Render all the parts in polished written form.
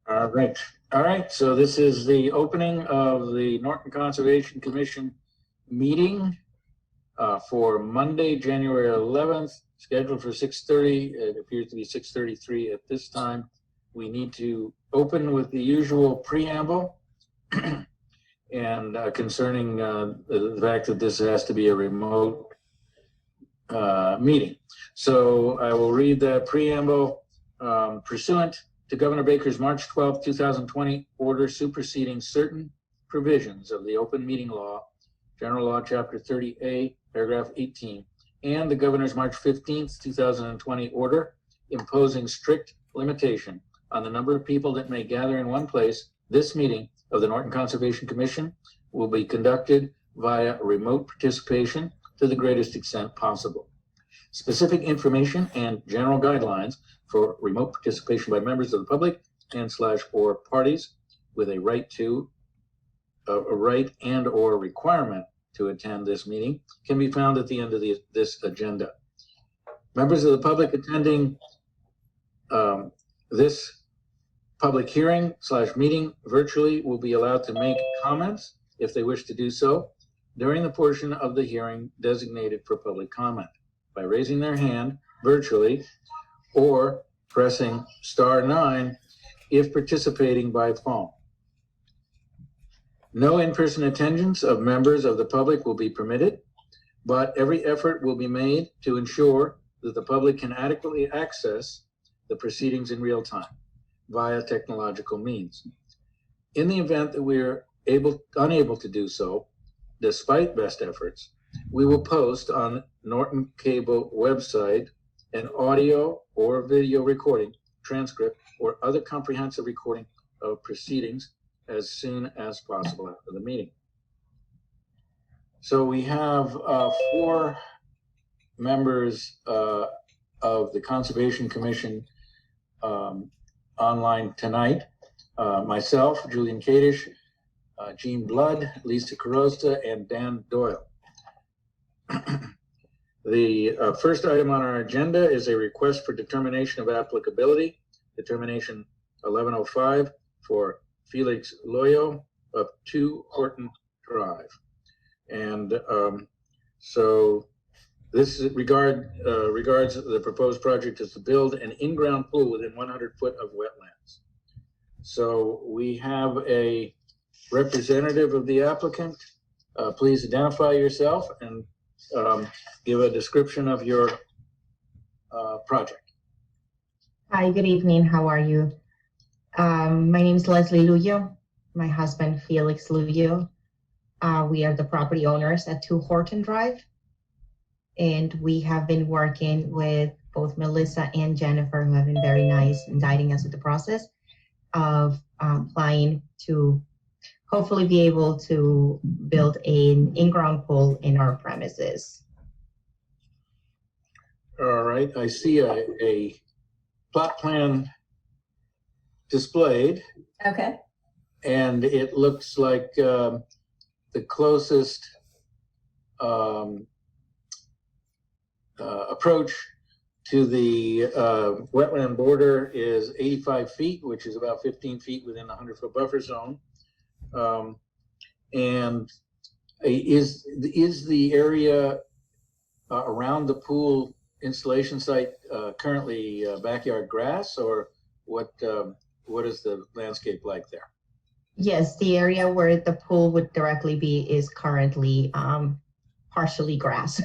All right. All right. So this is the opening of the Norton Conservation Commission meeting for Monday, January 11th, scheduled for 6:30. It appears to be 6:33 at this time. We need to open with the usual preamble and concerning the fact that this has to be a remote meeting. So I will read the preamble. Pursuant to Governor Baker's March 12, 2020 order superseding certain provisions of the Open Meeting Law, General Law, Chapter 30A, Paragraph 18, and the Governor's March 15, 2020 order imposing strict limitation on the number of people that may gather in one place, this meeting of the Norton Conservation Commission will be conducted via remote participation to the greatest extent possible. Specific information and general guidelines for remote participation by members of the public and/or parties with a right and or requirement to attend this meeting can be found at the end of this agenda. Members of the public attending this public hearing / meeting virtually will be allowed to make comments if they wish to do so during the portion of the hearing designated for public comment by raising their hand virtually or pressing *9 if participating by phone. No in-person attendance of members of the public will be permitted, but every effort will be made to ensure that the public can adequately access the proceedings in real time via technological means. In the event that we're unable to do so, despite best efforts, we will post on Norton Cable website an audio or video recording, transcript, or other comprehensive recording of proceedings as soon as possible after the meeting. So we have 4 members of the Conservation Commission online tonight. Myself, Julian Kadish, Jean Blood, Lisa Carosta, and Dan Doyle. The first item on our agenda is a request for determination of applicability, determination 1105 for Felix Loyo of 2 Horton Drive. And so this regards the proposed project is to build an in-ground pool within 100 foot of wetlands. So we have a representative of the applicant. Please identify yourself and give a description of your project. Hi, good evening. How are you? My name is Leslie Luyo. My husband, Felix Luyo. We are the property owners at 2 Horton Drive. And we have been working with both Melissa and Jennifer, who have been very nice in guiding us with the process of applying to hopefully be able to build an in-ground pool in our premises. All right, I see a plot plan displayed. Okay. And it looks like the closest approach to the wetland border is 85 feet, which is about 15 feet within the 100-foot buffer zone. And is the area around the pool installation site currently backyard grass, or what is the landscape like there? Yes, the area where the pool would directly be is currently partially grass.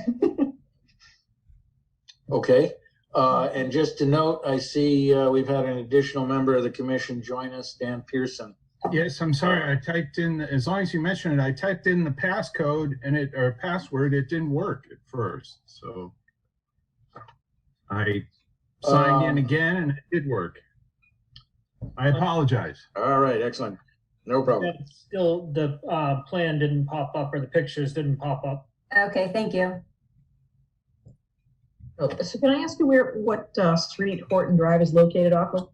Okay. And just to note, I see we've had an additional member of the commission join us, Dan Pearson. Yes, I'm sorry. I typed in, as long as you mentioned it, I typed in the passcode and password. It didn't work at first. So I signed in again and it did work. I apologize. All right, excellent. No problem. Still, the plan didn't pop up, or the pictures didn't pop up. Okay, thank you. Oh, so can I ask you what street Horton Drive is located off of?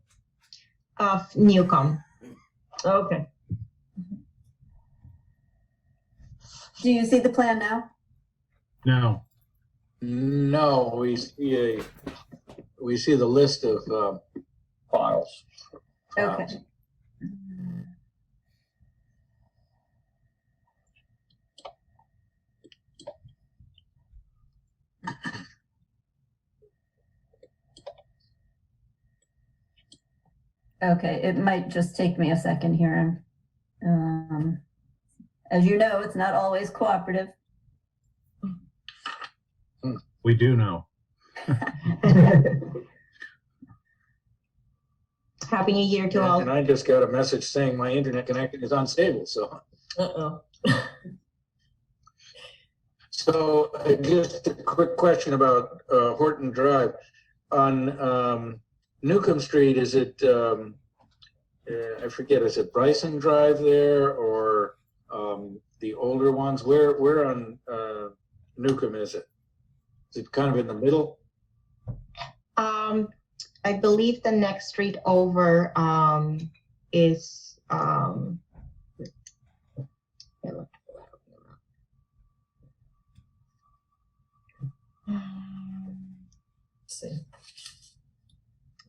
Of Newcomb. Okay. Do you see the plan now? No. No, we see the list of files. Okay. Okay, it might just take me a second here. As you know, it's not always cooperative. We do know. Happy New Year to all. And I just got a message saying my internet connection is unstable, so. Uh-oh. So just a quick question about Horton Drive. On Newcomb Street, is it, I forget, is it Bryson Drive there or the older ones? Where on Newcomb is it? Is it kind of in the middle? I believe the next street over is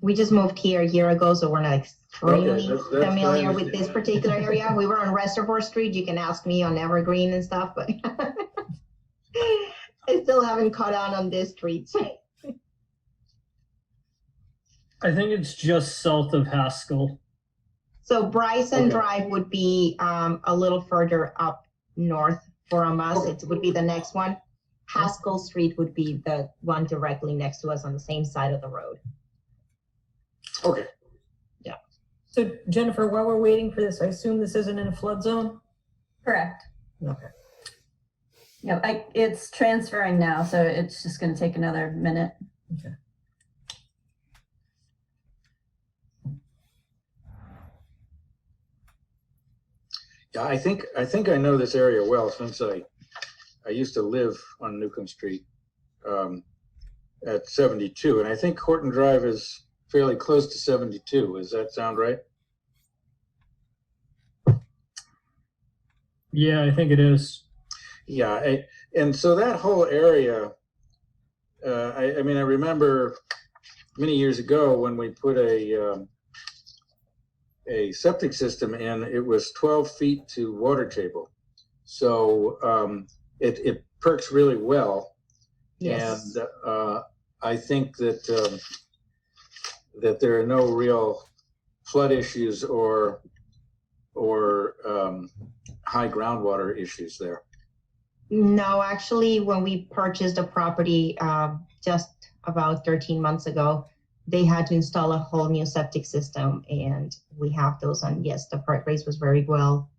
we just moved here a year ago, so we're not extremely that's familiar with fine. this particular area. We were on Reservoir Street. You can ask me on Evergreen and stuff, but I still haven't caught on this street. I think it's just south of Haskell. So Bryson Okay. Drive would be a little further up north from us. Okay. It would be the next one. Haskell Street would be the one directly next to us on the same side of the road. Okay. So Jennifer, while we're waiting for this, I assume this isn't in a flood zone? Correct. Okay. Yep, it's transferring now, so it's just going to take another minute. Okay. Yeah, I think I know this area well since I used to live on Newcomb Street at 72, and I think Horton Drive is fairly close to 72. Does that sound right? Yeah, I think it is. Yeah, and so that whole area, I mean, I remember many years ago when we put a septic system in, it was 12 feet to water table. So it perks really well. Yes. And I think that that there are no real flood issues or high groundwater issues there. No, actually, when we purchased the property just about 13 months ago, they had to install a whole new septic system, and we have those. And yes, the perk rates was very well.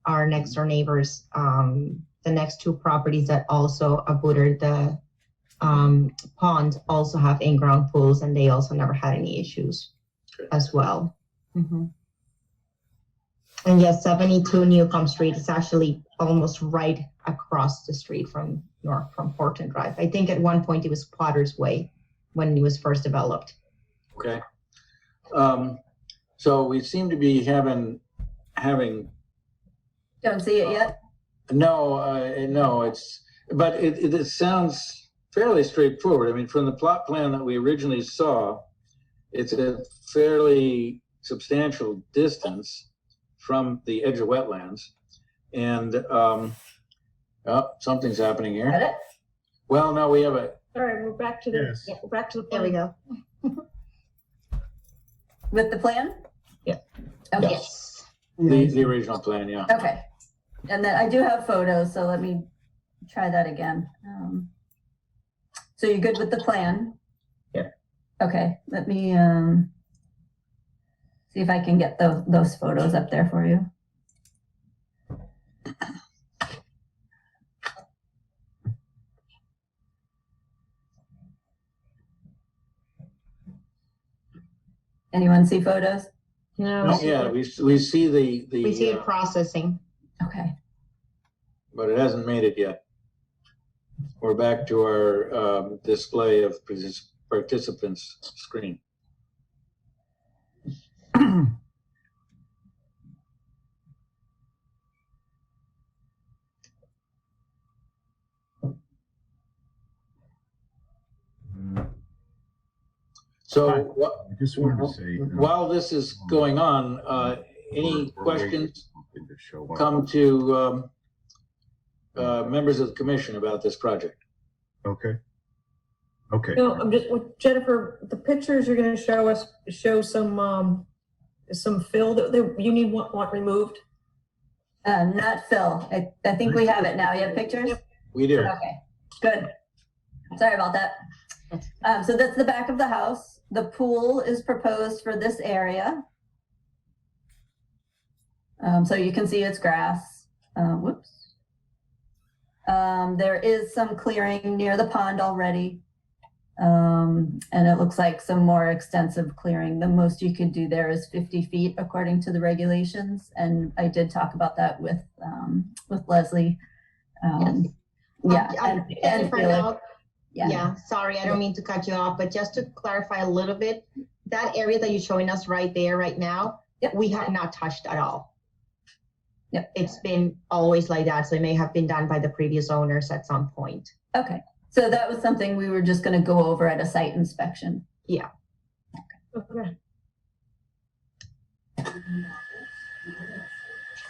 Our next door neighbors, the next two properties that also abutted the pond also have in-ground pools, and they also never had any issues as well. Mhm. And yes, 72 Newcomb Street is actually almost right across the street from Horton Drive. I think at one point it was Potter's Way when it was first developed. Okay. So we seem to be having Don't see it yet? no, but it sounds fairly straightforward. I mean, from the plot plan that we originally saw, it's a fairly substantial distance from the edge of wetlands. And something's happening Got here. it? Well, no, we have a, All right, we're back to the, Yes. yeah, we're back to the. There we plan. go. With the plan? Yeah. Okay. Yes. the original plan, yeah. Okay. And then I do have photos, so let me try that again. So you're good with the plan? Yeah. Okay, let me see if I can get those photos up there for you. Anyone see photos? No. Yeah, we see the We see it processing. Okay. but it hasn't made it yet. We're back to our display of participants screen. So I just wanted to say. while this is going on, any we're questions waiting for something to show up. come to members of the commission about this project? Okay. Okay. No, I'm just, Jennifer, the pictures you're gonna show us, show some There's some fill that you need want removed. Not Phil. I think we have it now. You have pictures? Yep. We do. Okay, good. Sorry about that. So that's the back of the house. The pool is proposed for this area. So you can see it's grass. Whoops. There is some clearing near the pond already. And it looks like some more extensive clearing. The most you could do there is 50 feet according to the regulations. And I did talk about that with Leslie. Yeah, and For Felix. now, Yeah. yeah, sorry, I don't mean to cut you off, but just to clarify a little bit, that area that you're showing us right there, right now, Yep. we have not touched at all. Yep. It's been always like that, so it may have been done by the previous owners at some point. Okay. So that was something we were just going to go over at a site inspection. Yeah. Okay.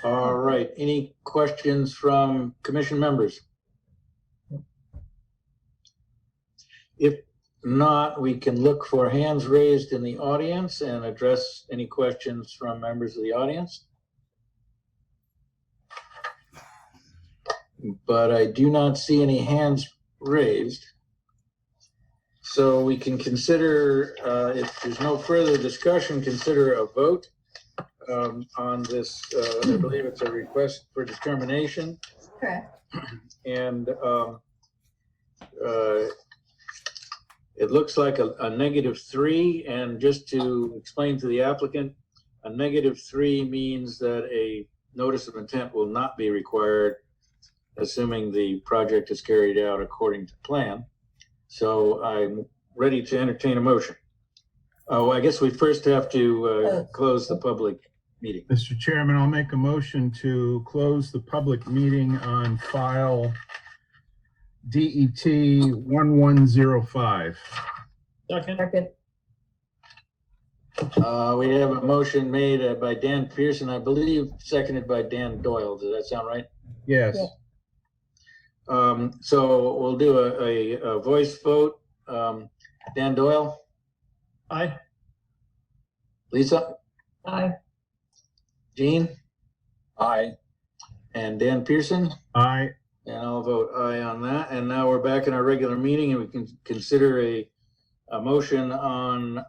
All right. Any questions from commission members? If not, we can look for hands raised in the audience and address any questions from members of the audience. But I do not see any hands raised. So we can consider, if there's no further discussion, consider a vote on this. I believe it's a request for determination. Correct. And it looks like a -3. And just to explain to the applicant, a -3 means that a notice of intent will not be required, assuming the project is carried out according to plan. So I'm ready to entertain a motion. Oh, I guess we first have to close the public meeting. Mr. Chairman, I'll make a motion to close the public meeting on file DET 1105. Second. Second. We have a motion made by Dan Pearson, I believe, seconded by Dan Doyle. Does that sound right? Yes. Yeah. So we'll do a voice vote. Dan Doyle, Aye. Lisa, Aye. Jean? Aye. And Dan Pearson? Aye. And I'll vote aye on that. And now we're back in our regular meeting and we can consider a motion on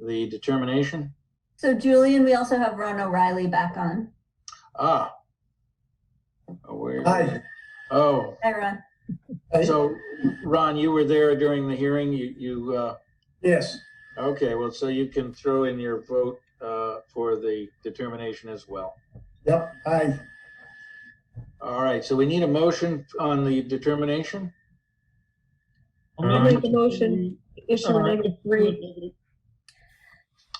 the determination. So Julian, we also have Ron O'Reilly back on. Ah. Where? Hi. Oh, Hi, Ron. so Ron, you were there during the hearing. Yes, Okay, well, so you can throw in your vote for the determination as well. yep, aye. All right, so we need a motion on the determination. I'll make the motion, issue a -3.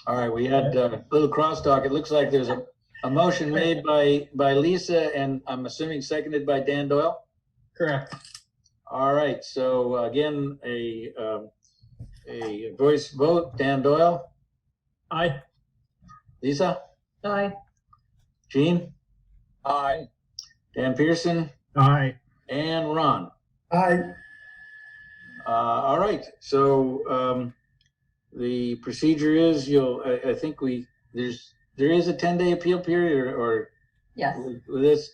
All right, we had a little crosstalk. It looks like there's a motion made by Lisa and I'm assuming seconded by Dan Doyle. Correct. All right, so again, a voice vote. Dan Doyle, Aye. Lisa, Aye. Jean? Aye. Dan Pearson Aye. and Ron. Aye, All right, so the procedure is I think there is a 10-day appeal period or Yes. with this.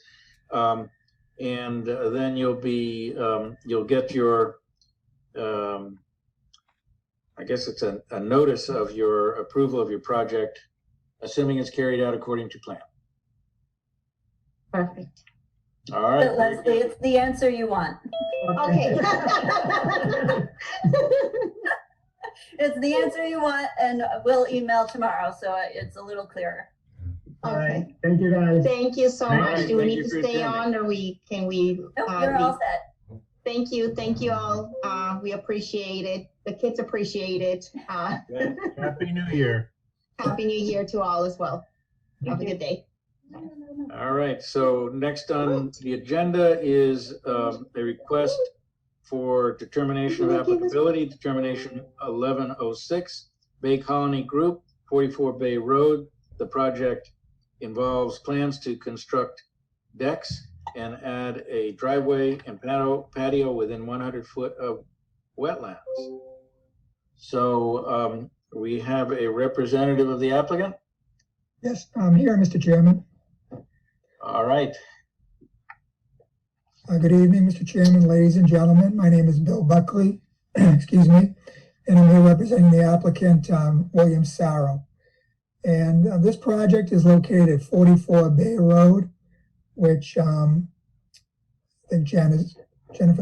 And then you'll get your, I guess it's a notice of your approval of your project, assuming it's carried out according to plan. Perfect. All But right. Leslie, it's the answer you want. Okay. It's the answer you want, and we'll email tomorrow, so it's a little clearer. Okay. thank you guys. Thank you so Thank much. you. Do we Thank need you to for stay attending. on or can we? Nope, you're all set. Thank you all. We appreciate it. The kids appreciate it. Happy New Year. Happy New Year to all as well. Have a good day. All right, so next on the agenda is a request for determination of applicability, determination 1106, Bay Colony Group, 44 Bay Road. The project involves plans to construct decks and add a driveway and patio within 100 foot of wetlands. So we have a representative of the applicant. Yes, I'm here, Mr. Chairman. All right. Good evening, Mr. Chairman, ladies and gentlemen. My name is Bill Buckley, excuse me, and I'm here representing the applicant, William Sarro. And this project is located at 44 Bay Road, which I think Jennifer's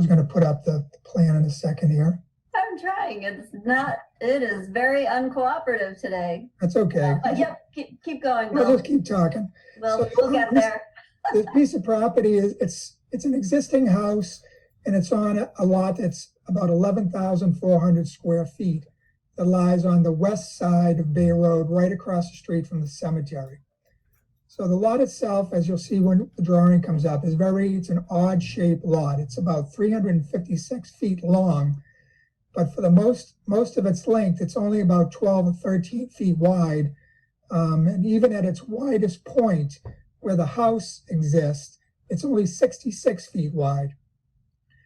going to put up the plan in a second here. I'm trying. It is very uncooperative today. That's okay. Yep, keep going, We'll Bill. just keep talking. We'll get there. This piece of property it's an existing house, and it's on a lot that's about 11,400 square feet that lies on the west side of Bay Road, right across the street from the cemetery. So the lot itself, as you'll see when the drawing comes up, it's an odd shaped lot. It's about 356 feet long, but for the most of its length, it's only about 12 or 13 feet wide. And even at its widest point, where the house exists, it's only 66 feet wide.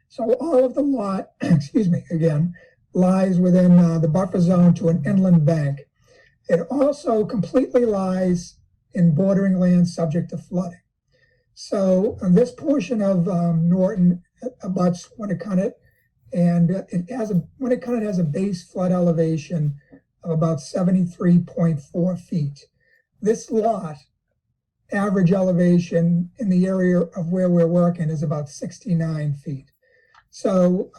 So all of the lot, excuse me, again, lies within the buffer zone to an inland bank. It also completely lies in bordering land subject to flooding. So on this portion of Norton abuts Winnicott, and Winnicott has a base flood elevation of about 73.4 feet. This lot, average elevation in the area of where we're working is about 69 feet. So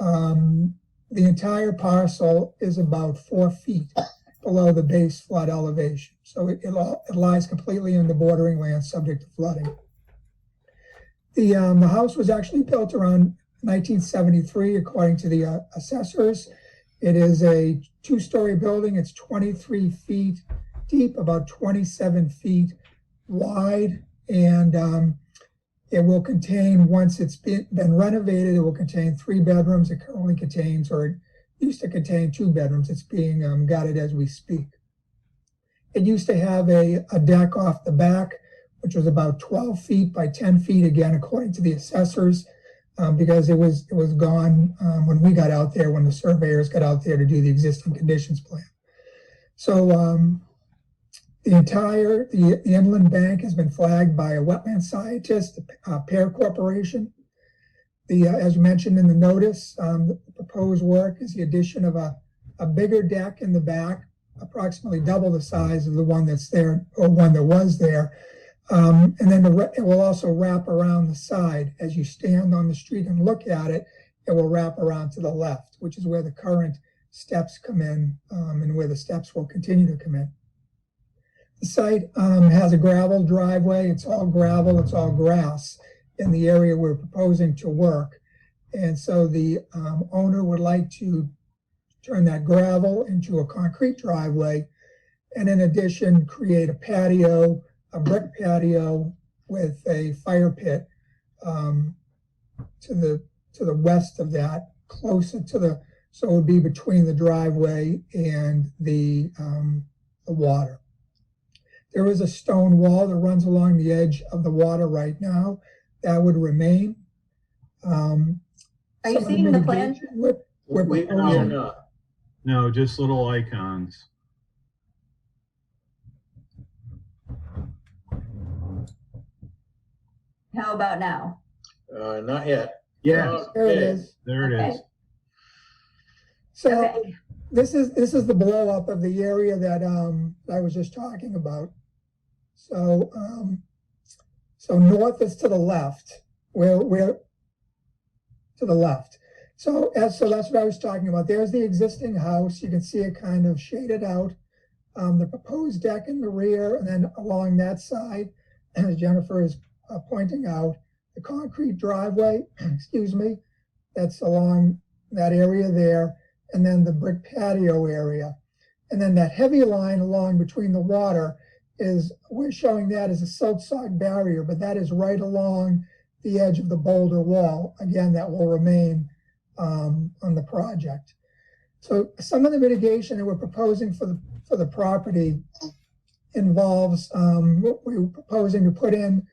the entire parcel is about 4 feet below the base flood elevation. So it lies completely in the bordering land subject to flooding. The house was actually built around 1973, according to the assessors. It is a 2-story building. It's 23 feet deep, about 27 feet wide, and it will contain, once it's been renovated, it will contain 3 bedrooms. It currently contains, or it used to contain 2 bedrooms. It's being gutted as we speak. It used to have a deck off the back, which was about 12 feet by 10 feet, again, according to the assessors, because it was gone when we got out there, when the surveyors got out there to do the existing conditions plan. So the inland bank has been flagged by a wetland scientist, Pear Corporation. As mentioned in the notice, the proposed work is the addition of a bigger deck in the back, approximately double the size of the one that's there, or one that was there. And then it will also wrap around the side. As you stand on the street and look at it, it will wrap around to the left, which is where the current steps come in, and where the steps will continue to come in. The site has a gravel driveway. It's all gravel, it's all grass in the area we're proposing to work. And so the owner would like to turn that gravel into a concrete driveway, and in addition, create a patio, a brick patio with a fire pit to the west of that, closer to so it would be between the driveway and the water. There is a stone wall that runs along the edge of the water right now. That would remain. Are you seeing the plan? No, just little icons. How about now? Not yet. Yeah, There it is. there it is. So Okay. this is the blow up of the area that I was just talking about. So so north is to the left. We're to the left. So that's what I was talking about. There's the existing house. You can see it kind of shaded out. The proposed deck in the rear, and then along that side, as Jennifer is pointing out, the concrete driveway, excuse me, that's along that area there, and then the brick patio area. And then that heavy line along between the water we're showing that as a silt sock barrier, but that is right along the edge of the boulder wall. Again, that will remain on the project. So some of the mitigation that we're proposing for the property involves what we're proposing to put in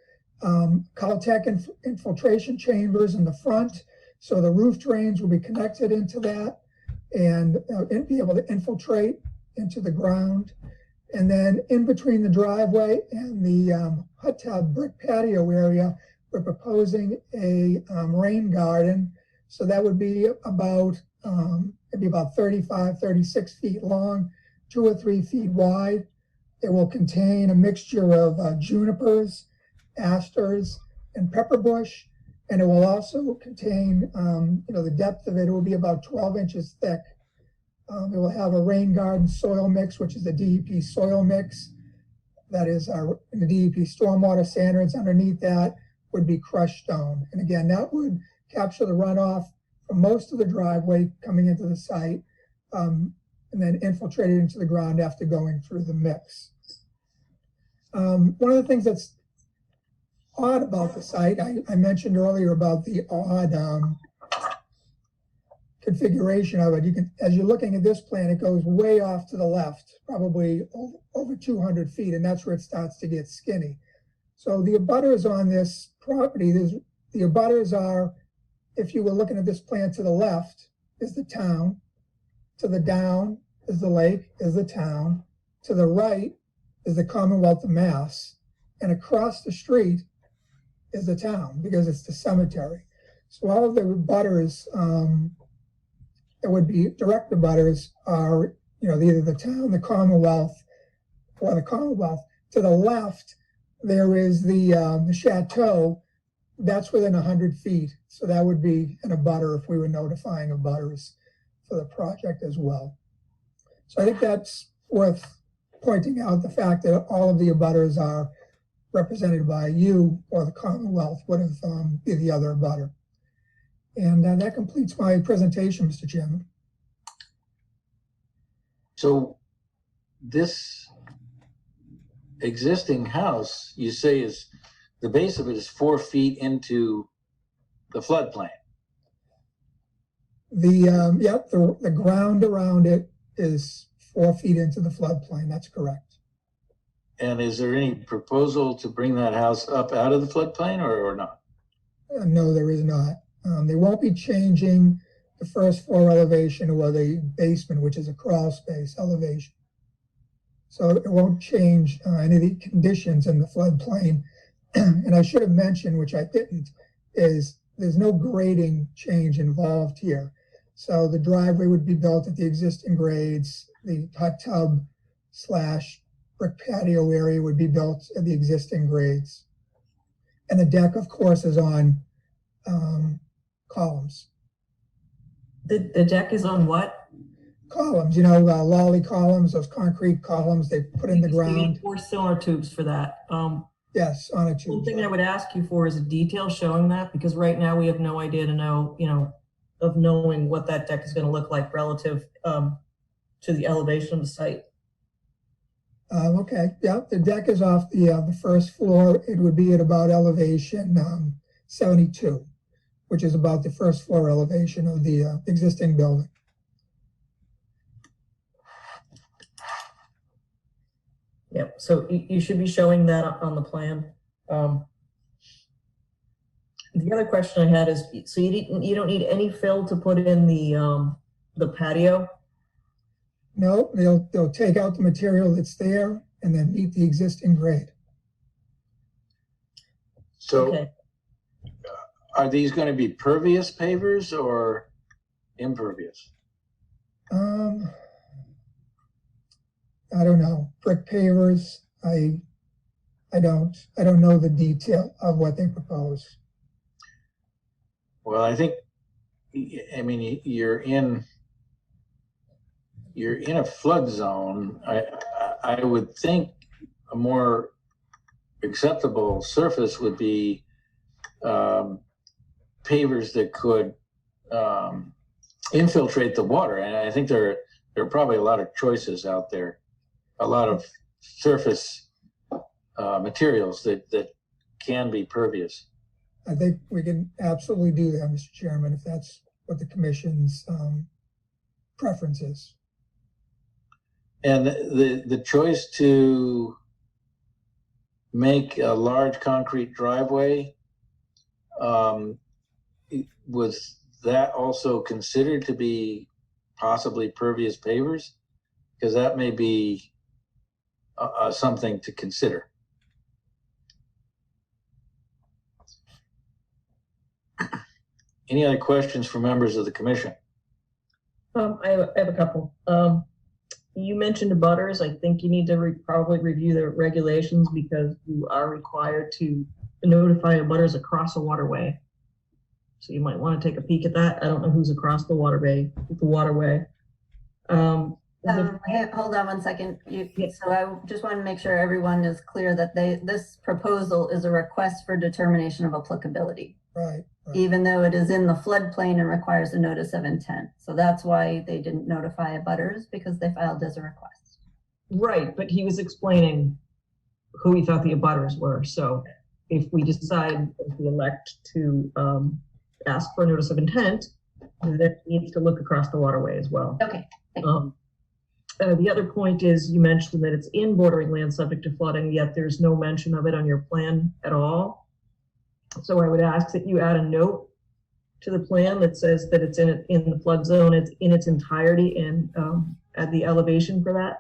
Caltech infiltration chambers in the front. So the roof drains will be connected into that and be able to infiltrate into the ground. And then in between the driveway and the hot tub brick patio area, we're proposing a rain garden. So that would be about, it'd be about 35, 36 feet long, 2 or 3 feet wide. It will contain a mixture of junipers, asters, and pepperbush. And it will also contain, the depth of it will be about 12 inches thick. It will have a rain garden soil mix, which is the DEP soil mix. That is the DEP stormwater standards. Underneath that would be crushed stone. And again, that would capture the runoff from most of the driveway coming into the site, and then infiltrate it into the ground after going through the mix. One of the things that's odd about the site, I mentioned earlier about the odd configuration of it. You can, as you're looking at this plan, it goes way off to the left, probably over 200 feet, and that's where it starts to get skinny. So the abutters on this property, the abutters are, if you were looking at this plan, to the left is the town, to the down is the lake, is the town, to the right is the Commonwealth of Mass, and across the street is the town, because it's the cemetery. So all of the abutters that would be direct abutters are, either the town, the Commonwealth, or the Commonwealth. To the left, there is the chateau. That's within 100 feet. So that would be an abutter if we were notifying abutters for the project as well. So I think that's worth pointing out, the fact that all of the abutters are represented by you, or the Commonwealth would have be the other abutter. And that completes my presentation, Mr. Chairman. So this existing house, you say, is the base of it is 4 feet into the floodplain. The ground around it is 4 feet into the floodplain. That's correct. And is there any proposal to bring that house up out of the floodplain or not? No, there is not. They won't be changing the first floor elevation or the basement, which is a crawl space elevation. So it won't change any of the conditions in the floodplain. And I should have mentioned, which I didn't, is there's no grading change involved here. So the driveway would be built at the existing grades. The hot tub / brick patio area would be built at the existing grades. And the deck, of course, is on columns. The deck is on what? Columns, lolly columns, those concrete columns they put in the So you need ground. 4 cylinder tubes for that. Yes, on a tube. One thing I would ask you for is a detail showing that, because right now we have no idea of knowing what that deck is going to look like relative to the elevation of the site. Okay, yeah, the deck is off the first floor. It would be at about elevation 72, which is about the first floor elevation of the existing building. Yep, so you should be showing that on the plan. The other question I had is, so you don't need any fill to put in the patio? No, they'll take out the material that's there and then meet the existing grade. So Okay. are these going to be pervious pavers or impervious? I don't know. Brick pavers, I don't know the detail of what they propose. Well, I think, you're in a flood zone. I would think a more acceptable surface would be pavers that could infiltrate the water. And I think there are probably a lot of choices out there, a lot of surface materials that can be pervious. I think we can absolutely do that, Mr. Chairman, if that's what the commission's preference is. And the choice to make a large concrete driveway, was that also considered to be possibly pervious pavers? Because that may be something to consider. Any other questions for members of the commission? I have a couple. You mentioned abutters. I think you need to probably review the regulations because you are required to notify abutters across a waterway. So you might want to take a peek at that. I don't know who's across the waterway. Hey, hold on one second. So I just want to make sure everyone is clear that this proposal is a request for determination of applicability, Right. even though it is in the floodplain and requires a notice of intent. So that's why they didn't notify abutters, because they filed as a request. Right, but he was explaining who he thought the abutters were. So if we decide, if we elect to ask for a notice of intent, that needs to look across the waterway as well. Okay. The other point is you mentioned that it's in bordering land subject to flooding, yet there's no mention of it on your plan at all. So I would ask that you add a note to the plan that says that it's in the flood zone, it's in its entirety, and add the elevation for that.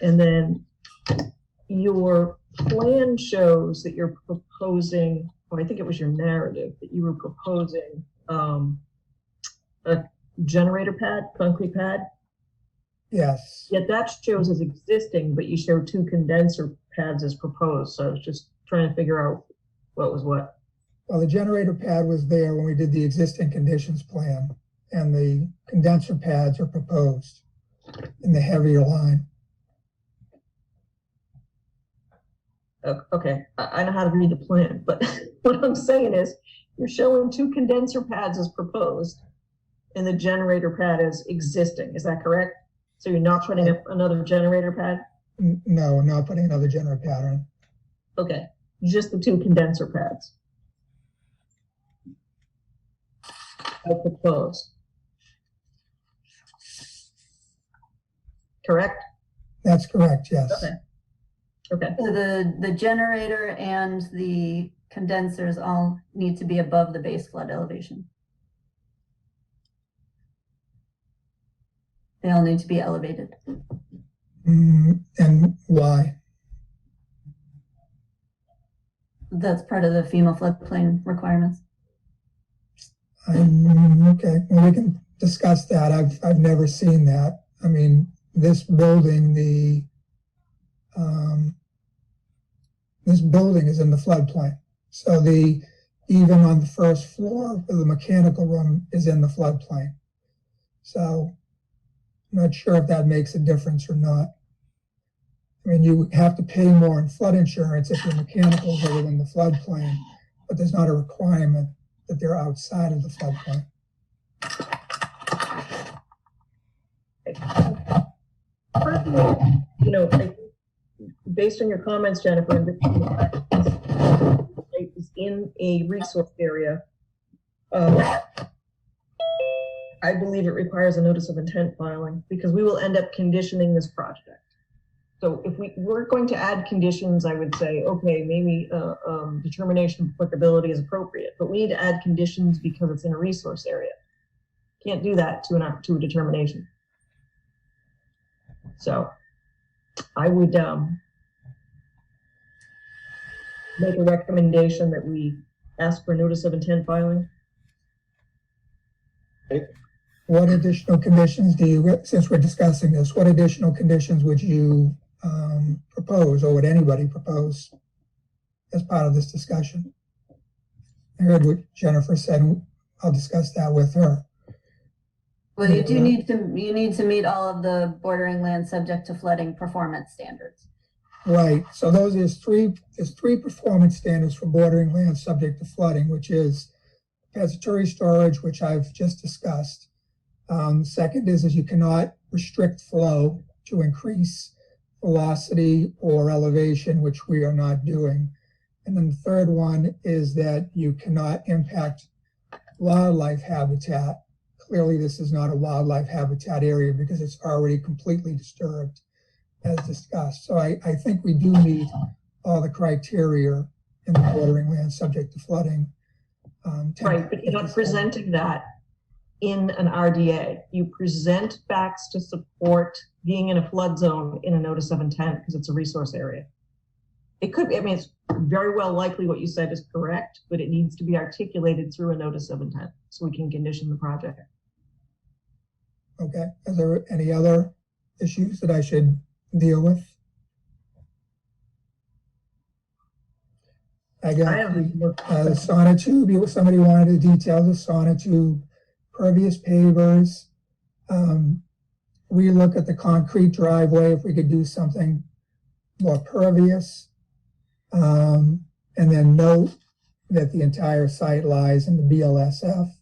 And then your plan shows that you're proposing, or I think it was your narrative, that you were proposing a generator pad, concrete pad. Yes. Yet that shows as existing, but you show 2 condenser pads as proposed. So I was just trying to figure out what was what. Well, the generator pad was there when we did the existing conditions plan, and the condenser pads are proposed in the heavier line. Okay, I know how to read the plan, but what I'm saying is you're showing 2 condenser pads as proposed and the generator pad as existing. Is that correct? So you're not putting up another generator pad? No, we're not putting another generator pad in. Okay, just the 2 condenser pads. As proposed. Correct? That's correct, yes. Okay. Okay. So the generator and the condensers all need to be above the base flood elevation. They all need to be elevated. And why? That's part of the FEMA floodplain requirements. Okay, well, we can discuss that. I've never seen that. I mean, this building, this building is in the floodplain. So even on the first floor, the mechanical room is in the floodplain. So I'm not sure if that makes a difference or not. I mean, you have to pay more in flood insurance if your mechanicals are within the floodplain, but there's not a requirement that they're outside of the floodplain. Personally, you know, based on your comments, Jennifer, it's in a resource area. I believe it requires a notice of intent filing because we will end up conditioning this project. So if we're going to add conditions, I would say, okay, maybe determination of applicability is appropriate, but we need to add conditions because it's in a resource area. Can't do that to a determination. So I would make a recommendation that we ask for notice of intent filing. Okay. What additional conditions do you, since we're discussing this, what additional conditions would you propose, or would anybody propose as part of this discussion? I heard what Jennifer said. I'll discuss that with her. Well, you need to meet all of the bordering land subject to flooding performance standards. Right. So there's three performance standards for bordering land subject to flooding, which is compensatory storage, which I've just discussed. Second is you cannot restrict flow to increase velocity or elevation, which we are not doing. And then the third one is that you cannot impact wildlife habitat. Clearly, this is not a wildlife habitat area because it's already completely disturbed, as discussed. So I think we do meet all the criteria in the bordering land subject to flooding. Right, but you're not presenting that in an RDA. You present facts to support being in a flood zone in a notice of intent because it's a resource area. It could be, I mean, it's very well likely what you said is correct, but it needs to be articulated through a notice of intent so we can condition the project. Okay, are there any other issues that I should deal with? I got the sonotube. Somebody wanted to detail the sonotube, pervious pavers. We look at the concrete driveway if we could do something more pervious. And then note that the entire site lies in the BLSF.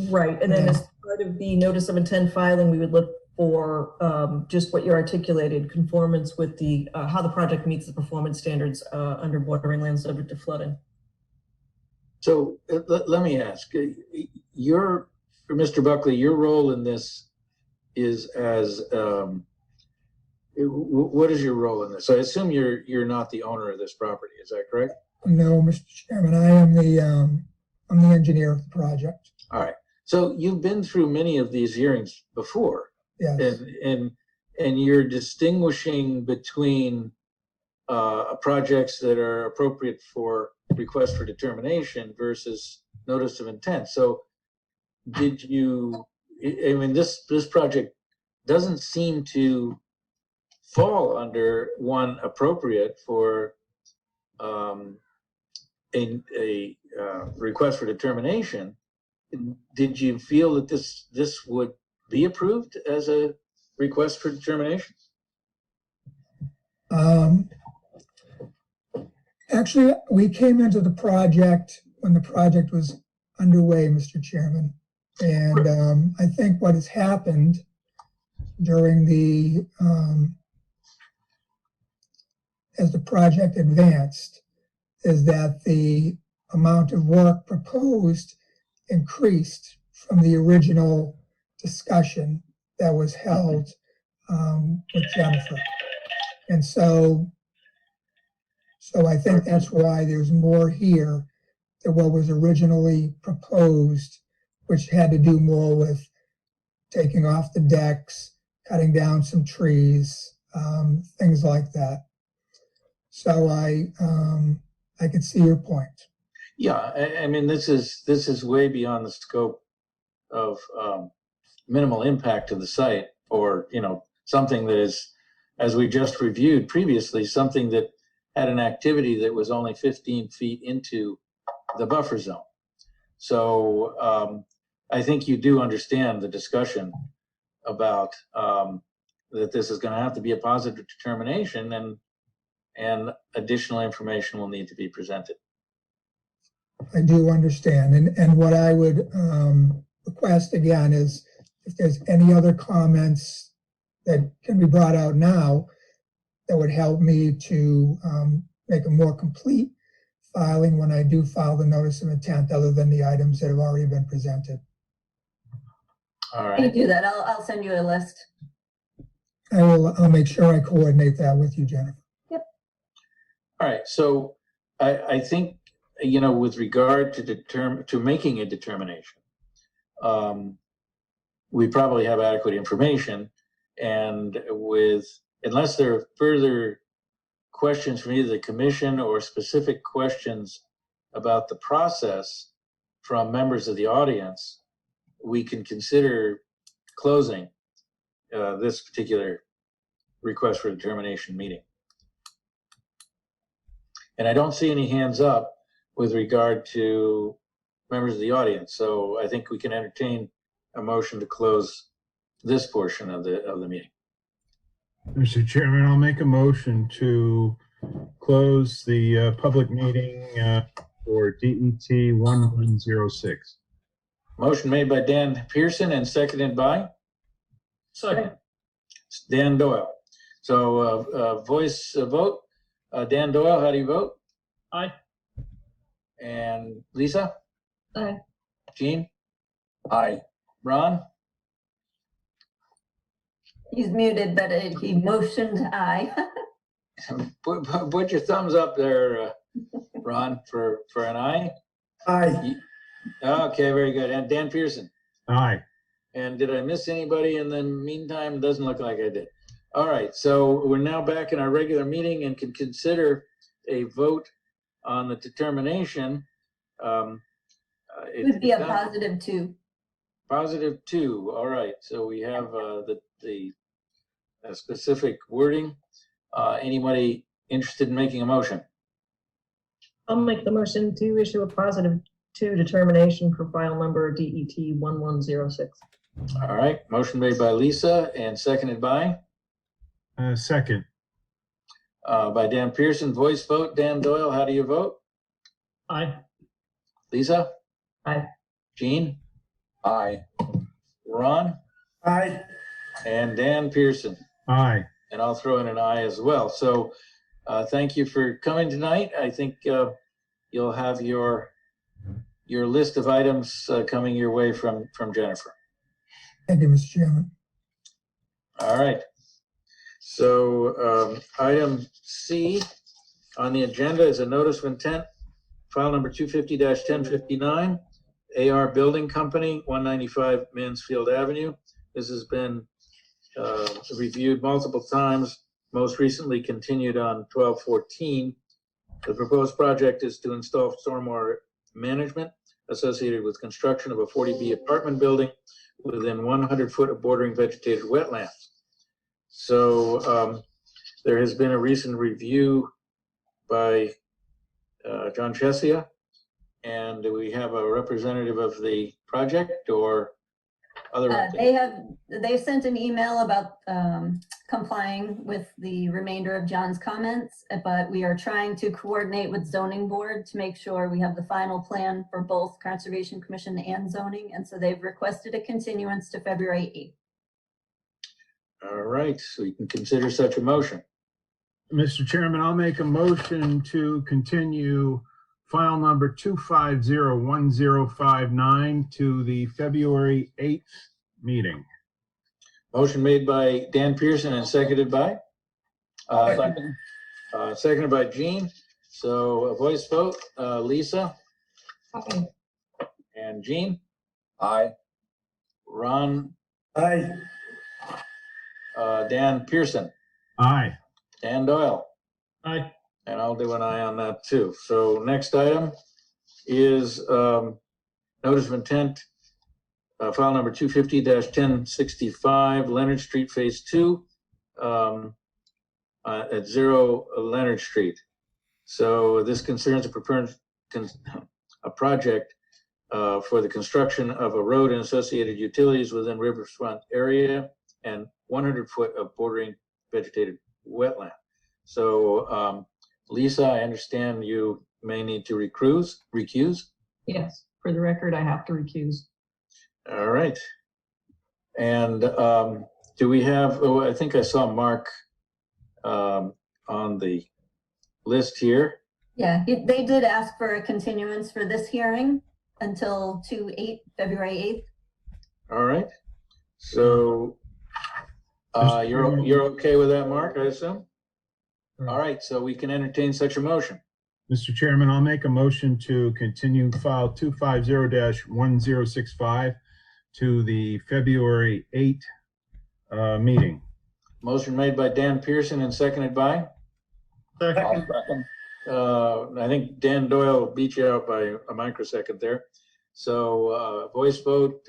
Right, and then as part of the notice of intent filing, we would look for just what you articulated, conformance with the how the project meets the performance standards under bordering land subject to flooding. So let me ask, Mr. Buckley, your role in this is as, what is your role in this? I assume you're not the owner of this property, is that correct? No, Mr. Chairman, I am I'm the engineer of the project. All right. So you've been through many of these hearings before. Yes. And you're distinguishing between projects that are appropriate for request for determination versus notice of intent. So did you, I mean, this project doesn't seem to fall under one appropriate for a request for determination. Did you feel that this would be approved as a request for determination? Actually, we came into the project when the project was underway, Mr. Chairman. And I think what has happened during the, as the project advanced, is that the amount of work proposed increased from the original discussion that was held with Jennifer. And so I think that's why there's more here than what was originally proposed, which had to do more with taking off the decks, cutting down some trees, things like that. So I could see your point. Yeah, I mean, this is way beyond the scope of minimal impact to the site, or something that is, as we just reviewed previously, something that had an activity that was only 15 feet into the buffer zone. So I think you do understand the discussion about that this is going to have to be a positive determination, and additional information will need to be presented. I do understand. And what I would request again is if there's any other comments that can be brought out now that would help me to make a more complete filing when I do file the notice of intent, other than the items that have already been presented. All You right. do that. I'll send you a list. I'll make sure I coordinate that with you, Jennifer. Yep. All right. So I think, with regard to making a determination, we probably have adequate information, and unless there are further questions from either the commission or specific questions about the process from members of the audience, we can consider closing this particular request for determination meeting. And I don't see any hands up with regard to members of the audience. So I think we can entertain a motion to close this portion of the meeting. Mr. Chairman, I'll make a motion to close the public meeting for DET 1106. Motion made by Dan Pearson and seconded by Second. Dan Doyle. So voice vote. Dan Doyle, how do you vote? Aye. And Lisa? Aye. Jean? Aye. Ron? He's muted, but he motioned aye. Put your thumbs up there, Ron, for an aye. Aye. Okay, very good. And Dan Pearson. Aye. And did I miss anybody in the meantime? Doesn't look like I did. All right, so we're now back in our regular meeting and can consider a vote on the determination. It would be a +2. +2. All right, so we have the specific wording. Anybody interested in making a motion? I'll make the motion to issue a +2 determination for file number DET 1106. All right, motion made by Lisa and seconded by? Second. By Dan Pearson. Voice vote. Dan Doyle, how do you vote? Aye. Lisa? Aye. Jean? Aye. Ron? Aye. And Dan Pearson. Aye. And I'll throw in an aye as well. So thank you for coming tonight. I think you'll have your list of items coming your way from Jennifer. Thank you, Mr. Chairman. All right. So item C on the agenda is a notice of intent, file number 250-1059, AR Building Company, 195 Mansfield Avenue. This has been reviewed multiple times, most recently continued on 12/14. The proposed project is to install stormwater management associated with construction of a 40B apartment building within 100 foot of bordering vegetated wetlands. So there has been a recent review by John Chesia, and do we have a representative of the project or other? They've sent an email about complying with the remainder of John's comments, but we are trying to coordinate with zoning board to make sure we have the final plan for both Conservation Commission and zoning. And so they've requested a continuance to February 8th. All right, so you can consider such a motion. Mr. Chairman, I'll make a motion to continue file number 2501059 to the February 8th meeting. Motion made by Dan Pearson and seconded by? Seconded by Jean. So a voice vote. Lisa? Aye. And Jean? Aye. Ron? Aye. Dan Pearson? Aye. Dan Doyle? Aye. And I'll do an aye on that too. So next item is notice of intent, file number 250-1065, Leonard Street Phase 2 at 0 Leonard Street. So this concerns a project for the construction of a road and associated utilities within riverfront area and 100 foot of bordering vegetated wetland. So Lisa, I understand you may need to recuse. Yes, for the record, I have to recuse. All right. And do we have, oh, I think I saw Mark on the list here. Yeah, they did ask for a continuance for this hearing until February 8th. All right. So you're okay with that, Mark, I assume? All right, so we can entertain such a motion. Mr. Chairman, I'll make a motion to continue file 250-1065 to the February 8th meeting. Motion made by Dan Pearson and seconded by? Second. I think Dan Doyle beat you out by a microsecond there. So voice vote,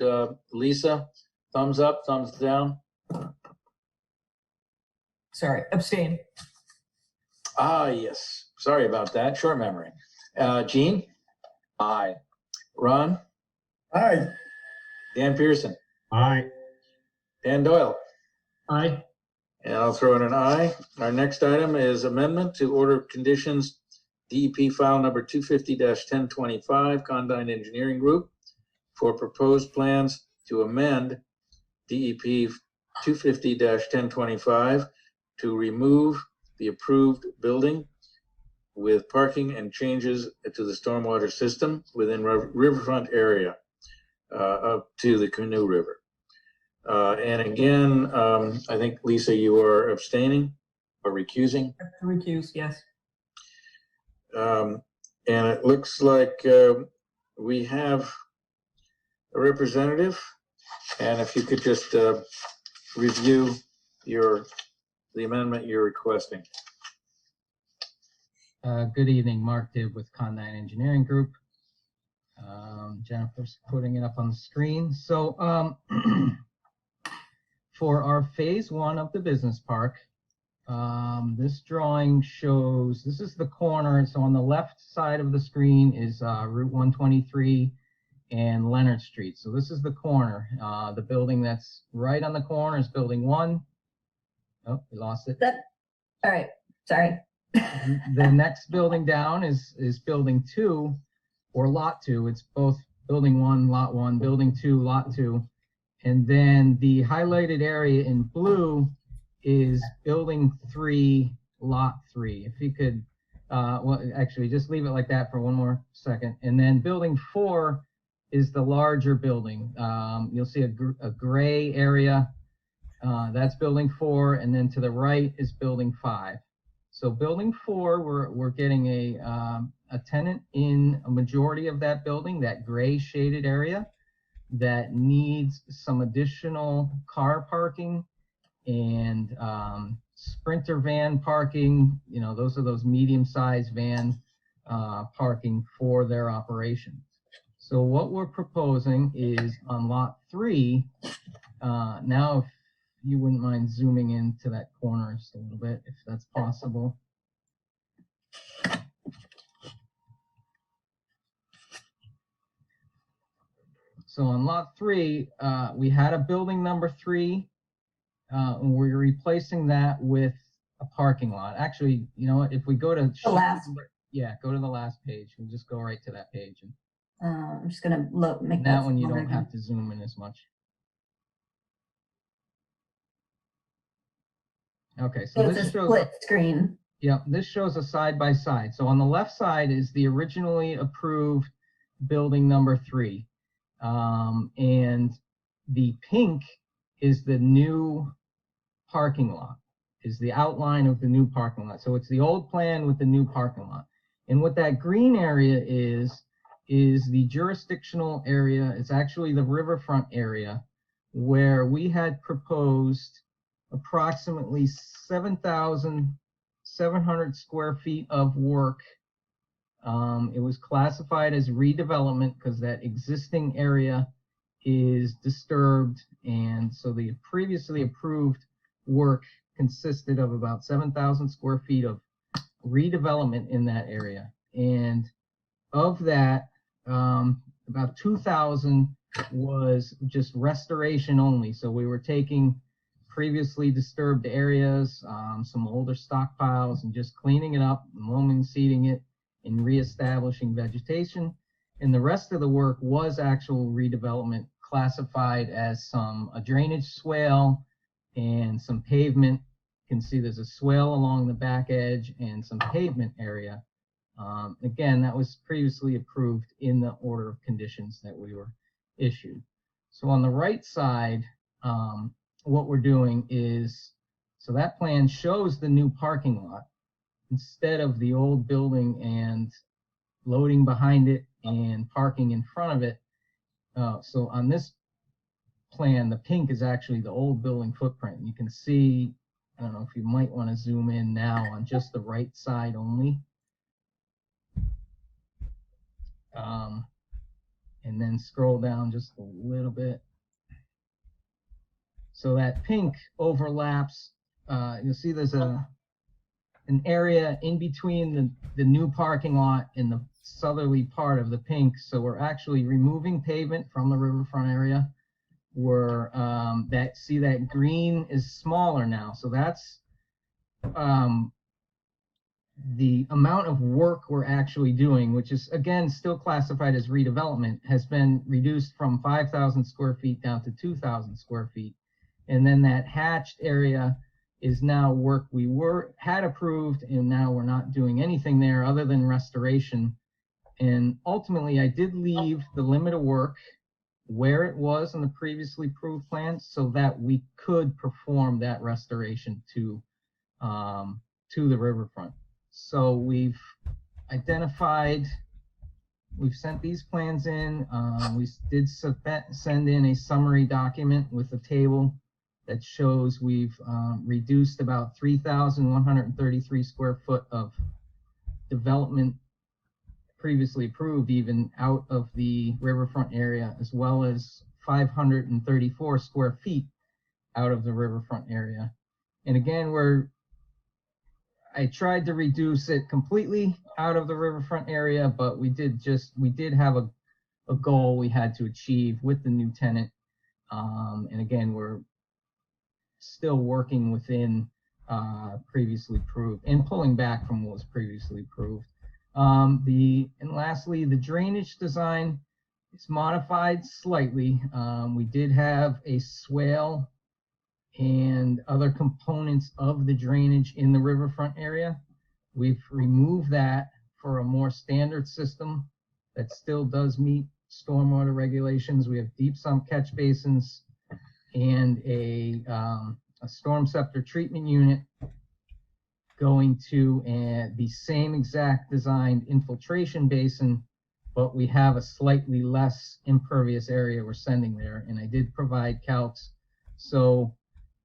Lisa, thumbs up, thumbs down? Sorry, abstain. Ah, yes. Sorry about that. Short memory. Jean? Aye. Ron? Aye. Dan Pearson? Aye. Dan Doyle? Aye. And I'll throw in an aye. Our next item is amendment to order of conditions, DEP file number 250-1025, Condyne Engineering Group, for proposed plans to amend DEP 250-1025 to remove the approved building with parking and changes to the stormwater system within riverfront area up to the Canoe River. And again, I think, Lisa, you are abstaining or recusing. Recuse, yes. And it looks like we have representative. And if you could just review the amendment you're requesting. Good evening, Mark Dibb with Condyne Engineering Group. Jennifer's putting it up on the screen. So for our phase 1 of the business park, this drawing shows, this is the corner. So on the left side of the screen is Route 123 and Leonard Street. So this is the corner. The building that's right on the corner is building 1. Oh, we lost it. All right, sorry. The next building down is building 2 or lot 2. It's both building 1, lot 1, building 2, lot 2. And then the highlighted area in blue is building 3, lot 3. If you could, well, actually just leave it like that for one more second. And then building 4 is the larger building. You'll see a gray area. That's building 4, and then to the right is building 5. So building 4, we're getting a tenant in a majority of that building, that gray shaded area, that needs some additional car parking and Sprinter van parking. You know, those are those medium-sized van parking for their operation. So what we're proposing is on lot 3, now if you wouldn't mind zooming into that corner just a little bit, if that's possible. So on lot 3, we had a building number 3, and we're replacing that with a parking lot. Actually, you know what, if we go to The last. yeah, go to the last page. We'll just go right to that page. And I'm just gonna make that one you smaller don't again. have to zoom in as much. Okay, so So it's this a shows, split screen. yeah, this shows a side by side. So on the left side is the originally approved building number 3. And the pink is the new parking lot, is the outline of the new parking lot. So it's the old plan with the new parking lot. And what that green area is the jurisdictional area. It's actually the riverfront area where we had proposed approximately 7,700 square feet of work. It was classified as redevelopment because that existing area is disturbed. And so the previously approved work consisted of about 7,000 square feet of redevelopment in that area. And of that, about 2,000 was just restoration only. So we were taking previously disturbed areas, some older stockpiles, and just cleaning it up, loaming, seeding it, and reestablishing vegetation. And the rest of the work was actual redevelopment, classified as a drainage swale and some pavement. You can see there's a swale along the back edge and some pavement area. Again, that was previously approved in the order of conditions that we were issued. So on the right side, what we're doing is, so that plan shows the new parking lot instead of the old building and loading behind it and parking in front of it. So on this plan, the pink is actually the old building footprint. You can see, I don't know if you might want to zoom in now on just the right side only. And then scroll down just a little bit. So that pink overlaps, you'll see there's an area in between the new parking lot and the southerly part of the pink. So we're actually removing pavement from the riverfront area. We're, see that green is smaller now. So that's the amount of work we're actually doing, which is, again, still classified as redevelopment, has been reduced from 5,000 square feet down to 2,000 square feet. And then that hatched area is now work we had approved, and now we're not doing anything there other than restoration. And ultimately, I did leave the limit of work where it was in the previously approved plan so that we could perform that restoration to the riverfront. So we've identified we've sent these plans in. We did send in a summary document with a table that shows we've reduced about 3,133 square foot of development previously approved even out of the riverfront area, as well as 534 square feet out of the riverfront area. And again, I tried to reduce it completely out of the riverfront area, but we did have a goal we had to achieve with the new tenant. And again, we're still working within previously approved and pulling back from what was previously approved. And lastly, the drainage design is modified slightly. We did have a swale and other components of the drainage in the riverfront area. We've removed that for a more standard system that still does meet stormwater regulations. We have deep sump catch basins and a storm scepter treatment unit going to the same exact designed infiltration basin, but we have a slightly less impervious area we're sending there. And I did provide calcs. So,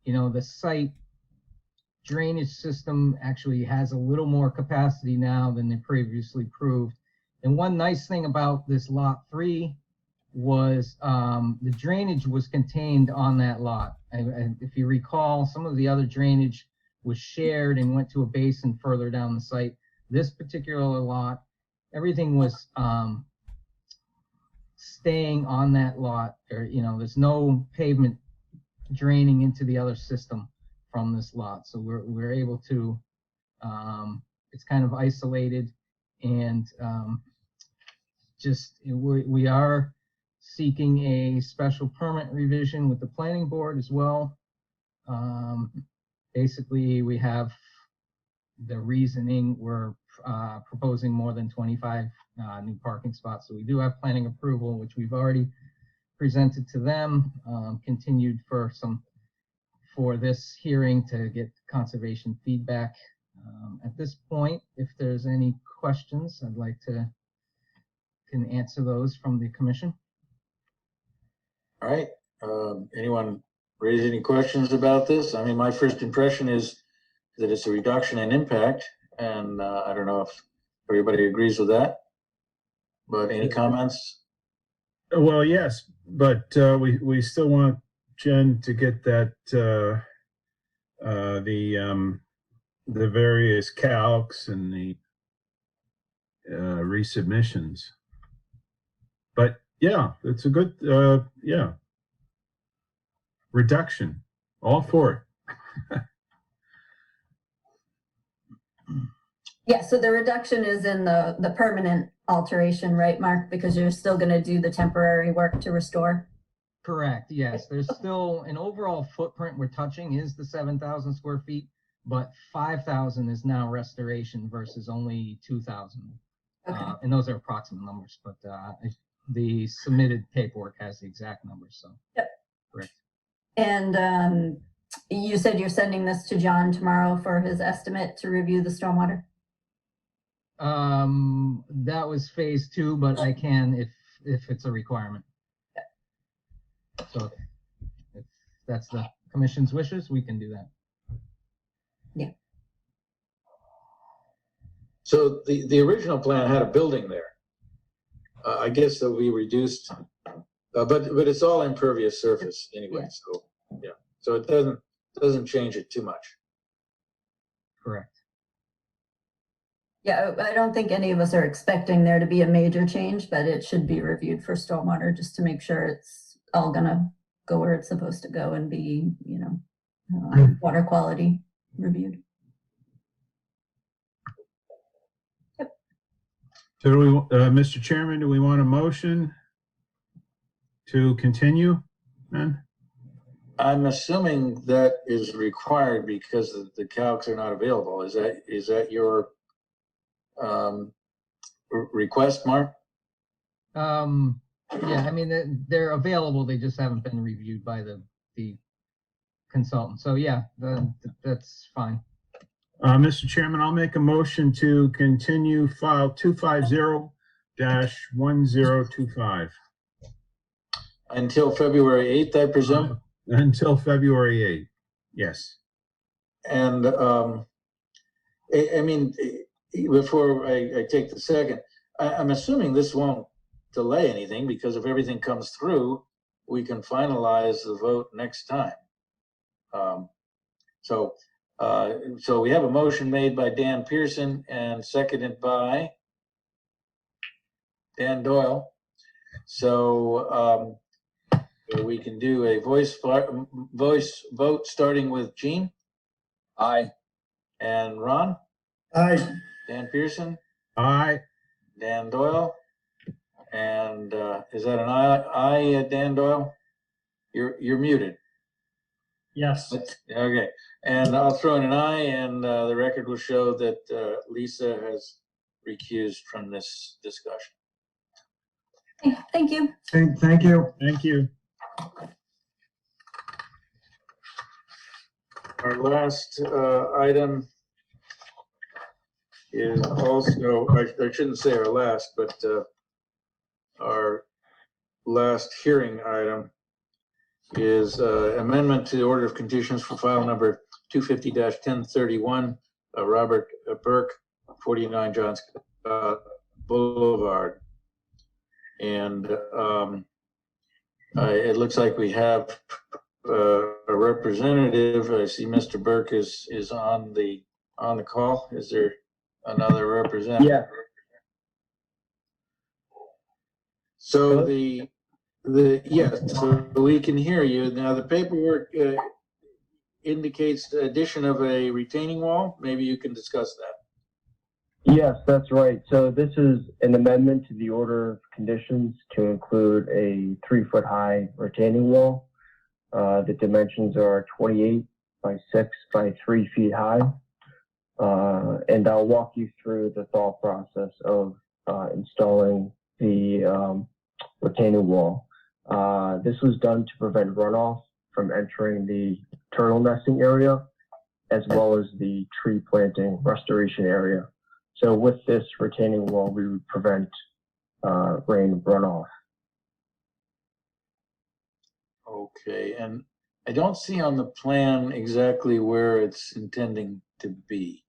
you know, the site drainage system actually has a little more capacity now than they previously proved. And one nice thing about this lot 3 was the drainage was contained on that lot. And if you recall, some of the other drainage was shared and went to a basin further down the site. This particular lot, everything was staying on that lot. Or, you know, there's no pavement draining into the other system from this lot. So we're able to, it's kind of isolated, and we are seeking a special permit revision with the planning board as well. Basically, we have the reasoning, we're proposing more than 25 new parking spots. So we do have planning approval, which we've already presented to them, continued for this hearing to get conservation feedback. At this point, if there's any questions, I'd like to can answer those from the commission. All right. Anyone raise any questions about this? I mean, my first impression is that it's a reduction in impact, and I don't know if everybody agrees with that. But any comments? Well, yes, but we still want Jen to get that the various calcs and the resubmissions. But yeah, it's a good reduction. All for it. Yeah, so the reduction is in the permanent alteration, right, Mark? Because you're still going to do the temporary work to restore. Correct, yes. There's still an overall footprint we're touching is the 7,000 square feet, but 5,000 is now restoration versus only 2,000. Okay. And those are approximate numbers, but the submitted paperwork has the exact numbers, so. Yep. Correct. And you said you're sending this to John tomorrow for his estimate to review the stormwater? That was phase 2, but I can if it's a requirement. So if that's the commission's wishes, we can do that. Yeah. So the original plan had a building there. I guess that we reduced, but it's all impervious surface anyway. Yeah. So yeah, so it doesn't change it too much. Correct. Yeah, I don't think any of us are expecting there to be a major change, but it should be reviewed for stormwater just to make sure it's all gonna go where it's supposed to go and be, you know, water quality reviewed. Yep. So do we, Mr. Chairman, do we want a motion to continue then? I'm assuming that is required because the calcs are not available. Is that your request, Mark? Yeah, I mean, they're available. They just haven't been reviewed by the consultant. So yeah, that's fine. Mr. Chairman, I'll make a motion to continue file 2025. Until February 8th, I presume? Until February 8th. Yes. And, I mean, before I take the second, I'm assuming this won't delay anything, because if everything comes through, we can finalize the vote next time. So we have a motion made by Dan Pearson and seconded by Dan Doyle. So we can do a voice vote starting with Gene Aye. and Ron. Aye. Dan Pearson, Aye. Dan Doyle, and is that an aye, Dan Doyle? You're muted. Yes. Okay, and I'll throw in an aye, and the record will show that Lisa has recused from this discussion. Thank you. Thank you. Thank you. Our last item is also, I shouldn't say our last, but our last hearing item is amendment to the order of conditions for file number 250-1031, Robert Burke, 49 Johns Boulevard. And it looks like we have a representative. I see Mr. Burke is on the call. Is there another representative? Yeah. So yes, so we can hear you. Now the paperwork indicates the addition of a retaining wall. Maybe you can discuss that. Yes, that's right. So this is an amendment to the order of conditions to include a 3-foot high retaining wall. The dimensions are 28 by 6 by 3 feet high. And I'll walk you through the thought process of installing the retaining wall. This was done to prevent runoff from entering the turtle nesting area, as well as the tree planting restoration area. So with this retaining wall, we would prevent rain runoff. Okay, and I don't see on the plan exactly where it's intending to be.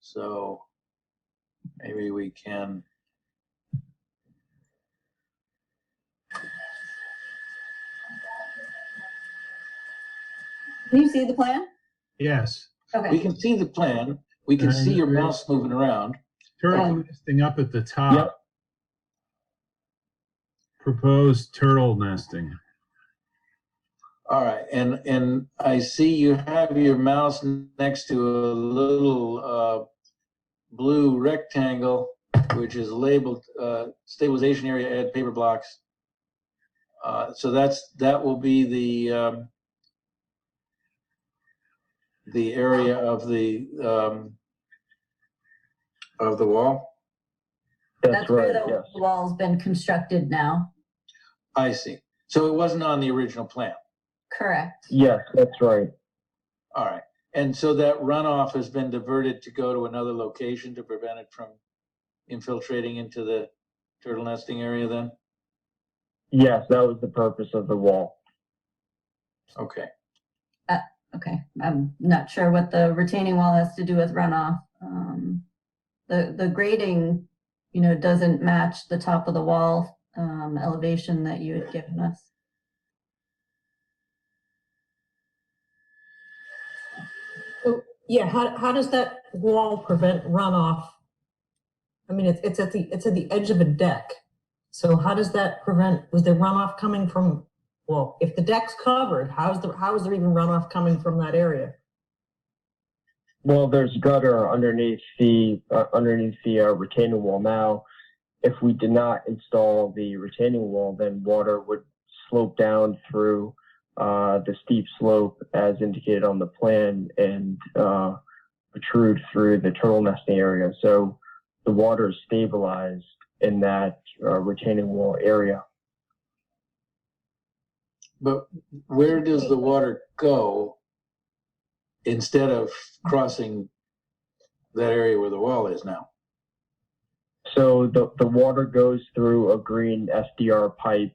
So maybe we can. Can you see the plan? Yes. We Okay. can see the plan. We can see your mouse moving around. Turtle nesting up at the top. Yep. Proposed turtle nesting. All right, and I see you have your mouse next to a little blue rectangle, which is labeled stabilization area, add paper blocks. So that will be the area of the wall. That's where right, the yes. wall's been constructed now. I see. So it wasn't on the original plan. Correct. Yes, that's right. All right. And so that runoff has been diverted to go to another location to prevent it from infiltrating into the turtle nesting area then? Yes, that was the purpose of the wall. Okay. Okay. I'm not sure what the retaining wall has to do with runoff. The grading, doesn't match the top of the wall elevation that you had given us. So, yeah, how does that wall prevent runoff? I mean, it's at the edge of a deck. So how does that prevent, was there runoff coming from, well, if the deck's covered, how is there even runoff coming from that area? Well, there's gutter underneath the retaining wall. Now, if we did not install the retaining wall, then water would slope down through the steep slope as indicated on the plan and protrude through the turtle nesting area. So the water is stabilized in that retaining wall area. But where does the water go instead of crossing that area where the wall is now? So the water goes through a green SDR pipe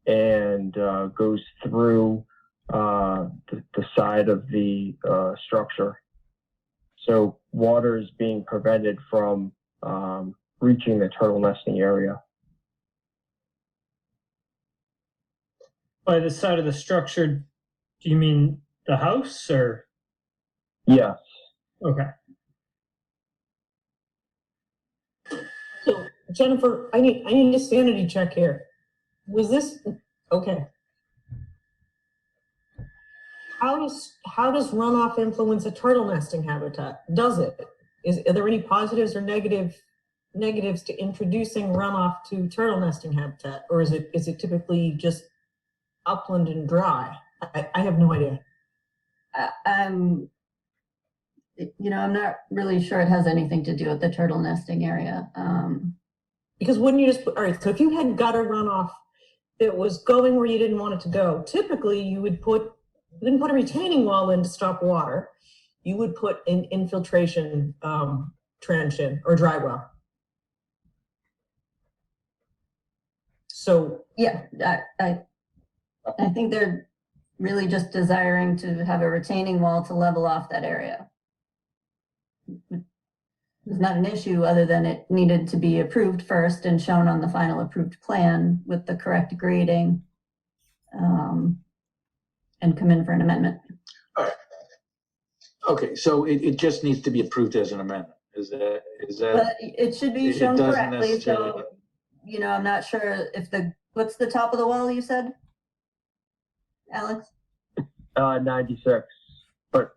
and goes through the side of the structure. So water is being prevented from reaching the turtle nesting area. By the side of the structure, do you mean the house or? Yes. Okay. So Jennifer, I need a sanity check here. Was this, okay. How does runoff influence a turtle nesting habitat? Does it? Are there any positives or negatives to introducing runoff to turtle nesting habitat? Or is it typically just upland and dry? I have no idea. I'm not really sure it has anything to do with the turtle nesting area. Because wouldn't you just put, all right, so if you had gutter runoff that was going where you didn't want it to go, typically you wouldn't put a retaining wall in to stop water. You would put an infiltration trench in or dry well. So Yeah, I think they're really just desiring to have a retaining wall to level off that area. It's not an issue other than it needed to be approved first and shown on the final approved plan with the correct grading, and come in for an amendment. All right. Okay, so it just needs to be approved as an amendment. Is that? But it should be it shown doesn't correctly, necessarily- so, I'm not sure if what's the top of the wall you said, Alex? 96. But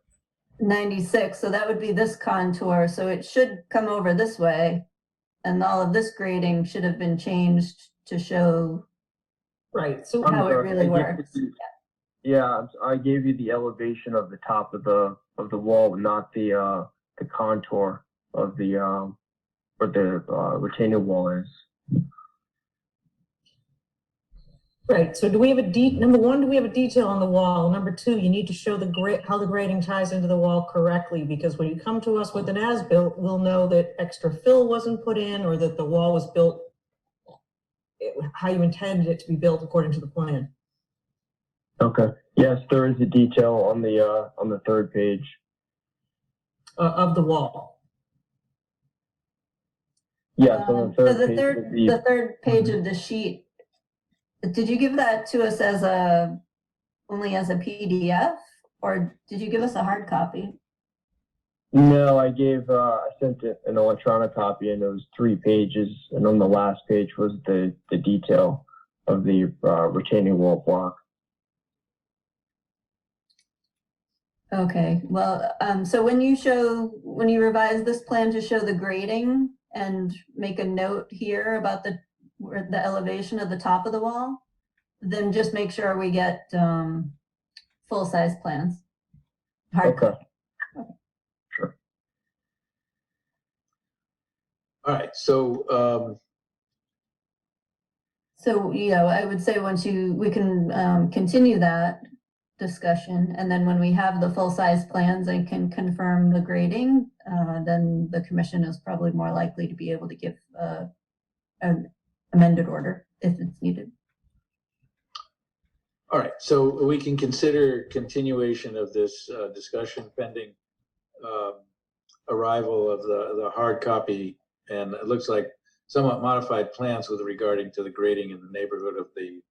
96, so that would be this contour, so it should come over this way, and all of this grading should have been changed to show right, so how it really works. Yeah, I gave you the elevation of the top of the wall, not the contour of the where the retaining wall is. right. So do we have number one, do we have a detail on the wall? Number two, you need to show how the grading ties into the wall correctly, because when you come to us with an as-built, we'll know that extra fill wasn't put in or that the wall was built how you intended it to be built according to the plan. Okay. Yes, there is a detail on the third page Of the wall. Yes, on the So third the page. third page of the sheet, did you give that to us as only as a PDF, or did you give us a hard copy? No, I sent it an electronic copy, and it was 3 pages, and on the last page was the detail of the retaining wall block. Okay, well, so when you revise this plan to show the grading and make a note here about the elevation of the top of the wall, then just make sure we get full-size plans. Hard Okay. All right, so So, I would say we can continue that discussion, and then when we have the full-size plans and can confirm the grading, then the commission is probably more likely to be able to give an amended order if it's needed. all right, so we can consider continuation of this discussion pending arrival of the hard copy, and it looks like somewhat modified plans with regarding to the grading in the neighborhood of the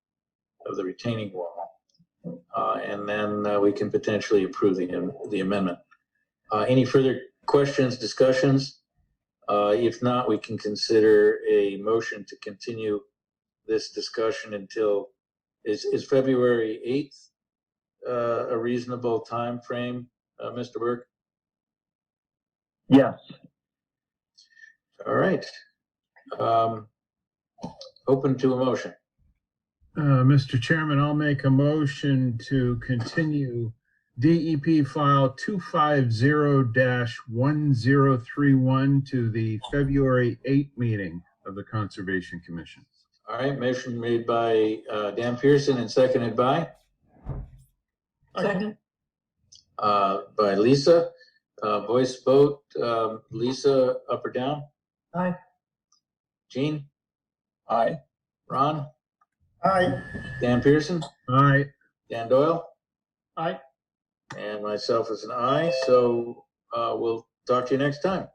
retaining wall. And then we can potentially approve the amendment. Any further questions, discussions? If not, we can consider a motion to continue this discussion until, is February 8th a reasonable time frame, Mr. Burke? Yes. All right. Open to a motion. Mr. Chairman, I'll make a motion to continue DEP file 250-1031 to the February 8 meeting of the Conservation Commission. All right, motion made by Dan Pearson and seconded by Second. by Lisa. Voice vote. Lisa, up or down? Aye. Gene, Aye. Ron, Aye. Dan Pearson, Aye. Dan Doyle, Aye. and myself is an aye. So we'll talk to you next time.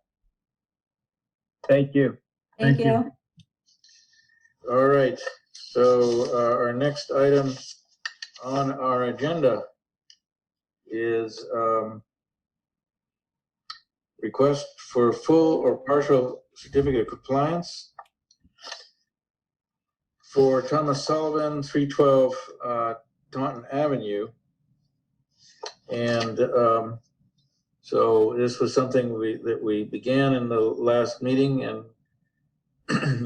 Thank you. Thank Thank you. you. All right, so our next item on our agenda is request for full or partial certificate of compliance for Thomas Sullivan, 312 Taunton Avenue. And so this was something that we began in the last meeting, and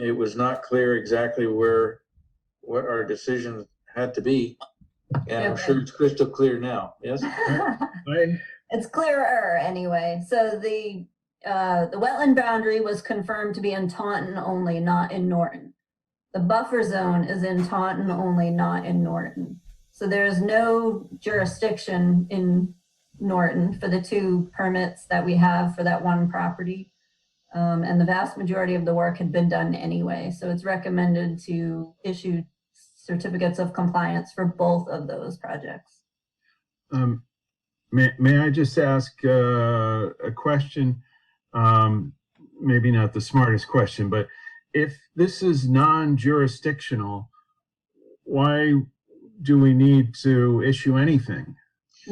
it was not clear exactly what our decision had to be. And I'm sure it's crystal clear now, yes? Aye. It's clearer anyway. So the wetland boundary was confirmed to be in Taunton only, not in Norton. The buffer zone is in Taunton only, not in Norton. So there's no jurisdiction in Norton for the two permits that we have for that one property. And the vast majority of the work had been done anyway. So it's recommended to issue certificates of compliance for both of those projects. May I just ask a question? Maybe not the smartest question, but if this is non-jurisdictional, why do we need to issue anything?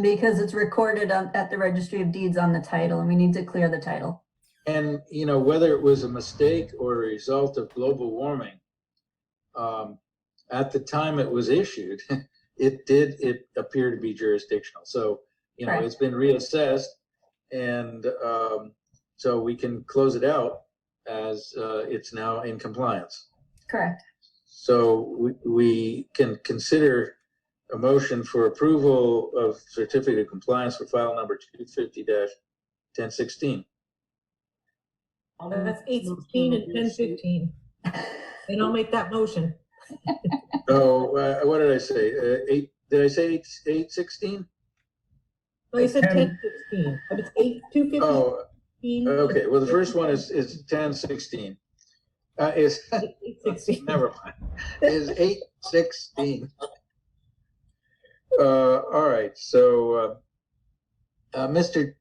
Because it's recorded at the Registry of Deeds on the title, and we need to clear the title. And, you know, whether it was a mistake or a result of global warming, at the time it was issued, it appeared to be jurisdictional. So, you know, Correct. it's been reassessed, and so we can close it out as it's now in compliance. Correct. So we can consider a motion for approval of certificate of compliance for file number 250-1016. That's 816 and 1015. And I'll make that motion. Oh, what did I say? Did I say 816? No, you said 1016. But it's 250. Oh, okay. Well, the first one is 1016. Is 816. never mind. Is 816. All right. So, Mr.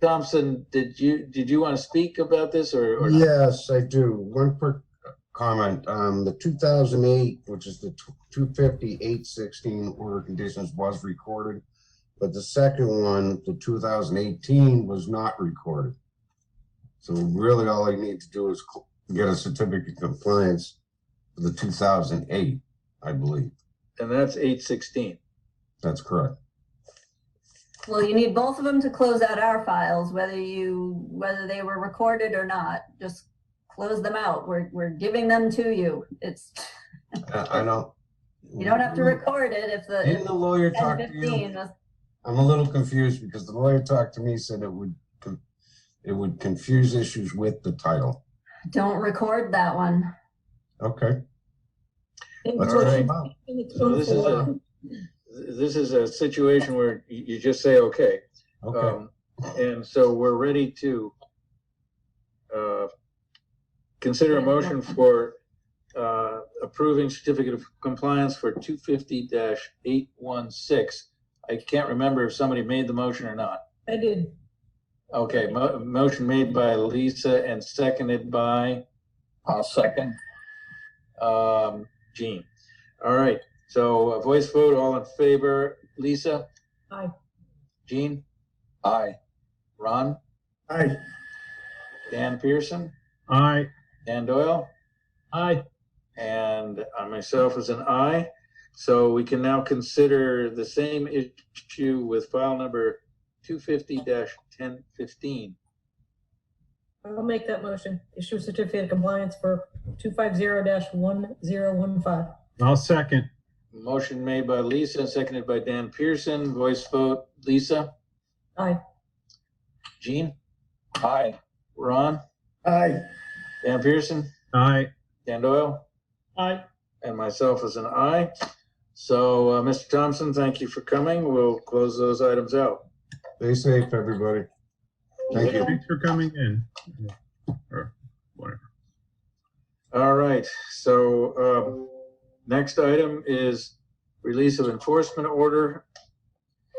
Thompson, did you want to speak about this or not? Yes, I do. One quick comment. The 2008, which is the 250-816 order conditions, was recorded, but the second one, the 2018, was not recorded. So really all I need to do is get a certificate of compliance for the 2008, I believe. And that's 816. That's correct. Well, you need both of them to close out our files, whether they were recorded or not. Just close them out. We're giving them to you. It's I don't. you don't have to record it if the Didn't the lawyer talk to 1015 you? was. I'm a little confused because the lawyer talked to me, said it would confuse issues with the title. Don't record that one. Okay. That's All what right. it's So this is a situation where you just say, okay. Okay. And so we're ready to consider a motion for approving certificate of compliance for 250-816. I can't remember if somebody made the motion or not. I did. Okay, motion made by Lisa and seconded by? I'll second. Gene. All right, so a voice vote, all in favor. Lisa? Aye. Gene? Aye. Ron? Aye. Dan Pearson? Aye. Dan Doyle? Aye. And myself is an aye. So we can now consider the same issue with file number 250-1015. I'll make that motion. Issue a certificate of compliance for 250-1015. I'll second. Motion made by Lisa, seconded by Dan Pearson. Voice vote. Lisa? Aye. Gene? Aye. Ron? Aye. Dan Pearson? Aye. Dan Doyle? Aye. And myself is an aye. So, Mr. Thompson, thank you for coming. We'll close those items out. Stay safe, everybody. Thank you. Thanks for coming in. Or whatever. All right. right, so next item is release of enforcement order,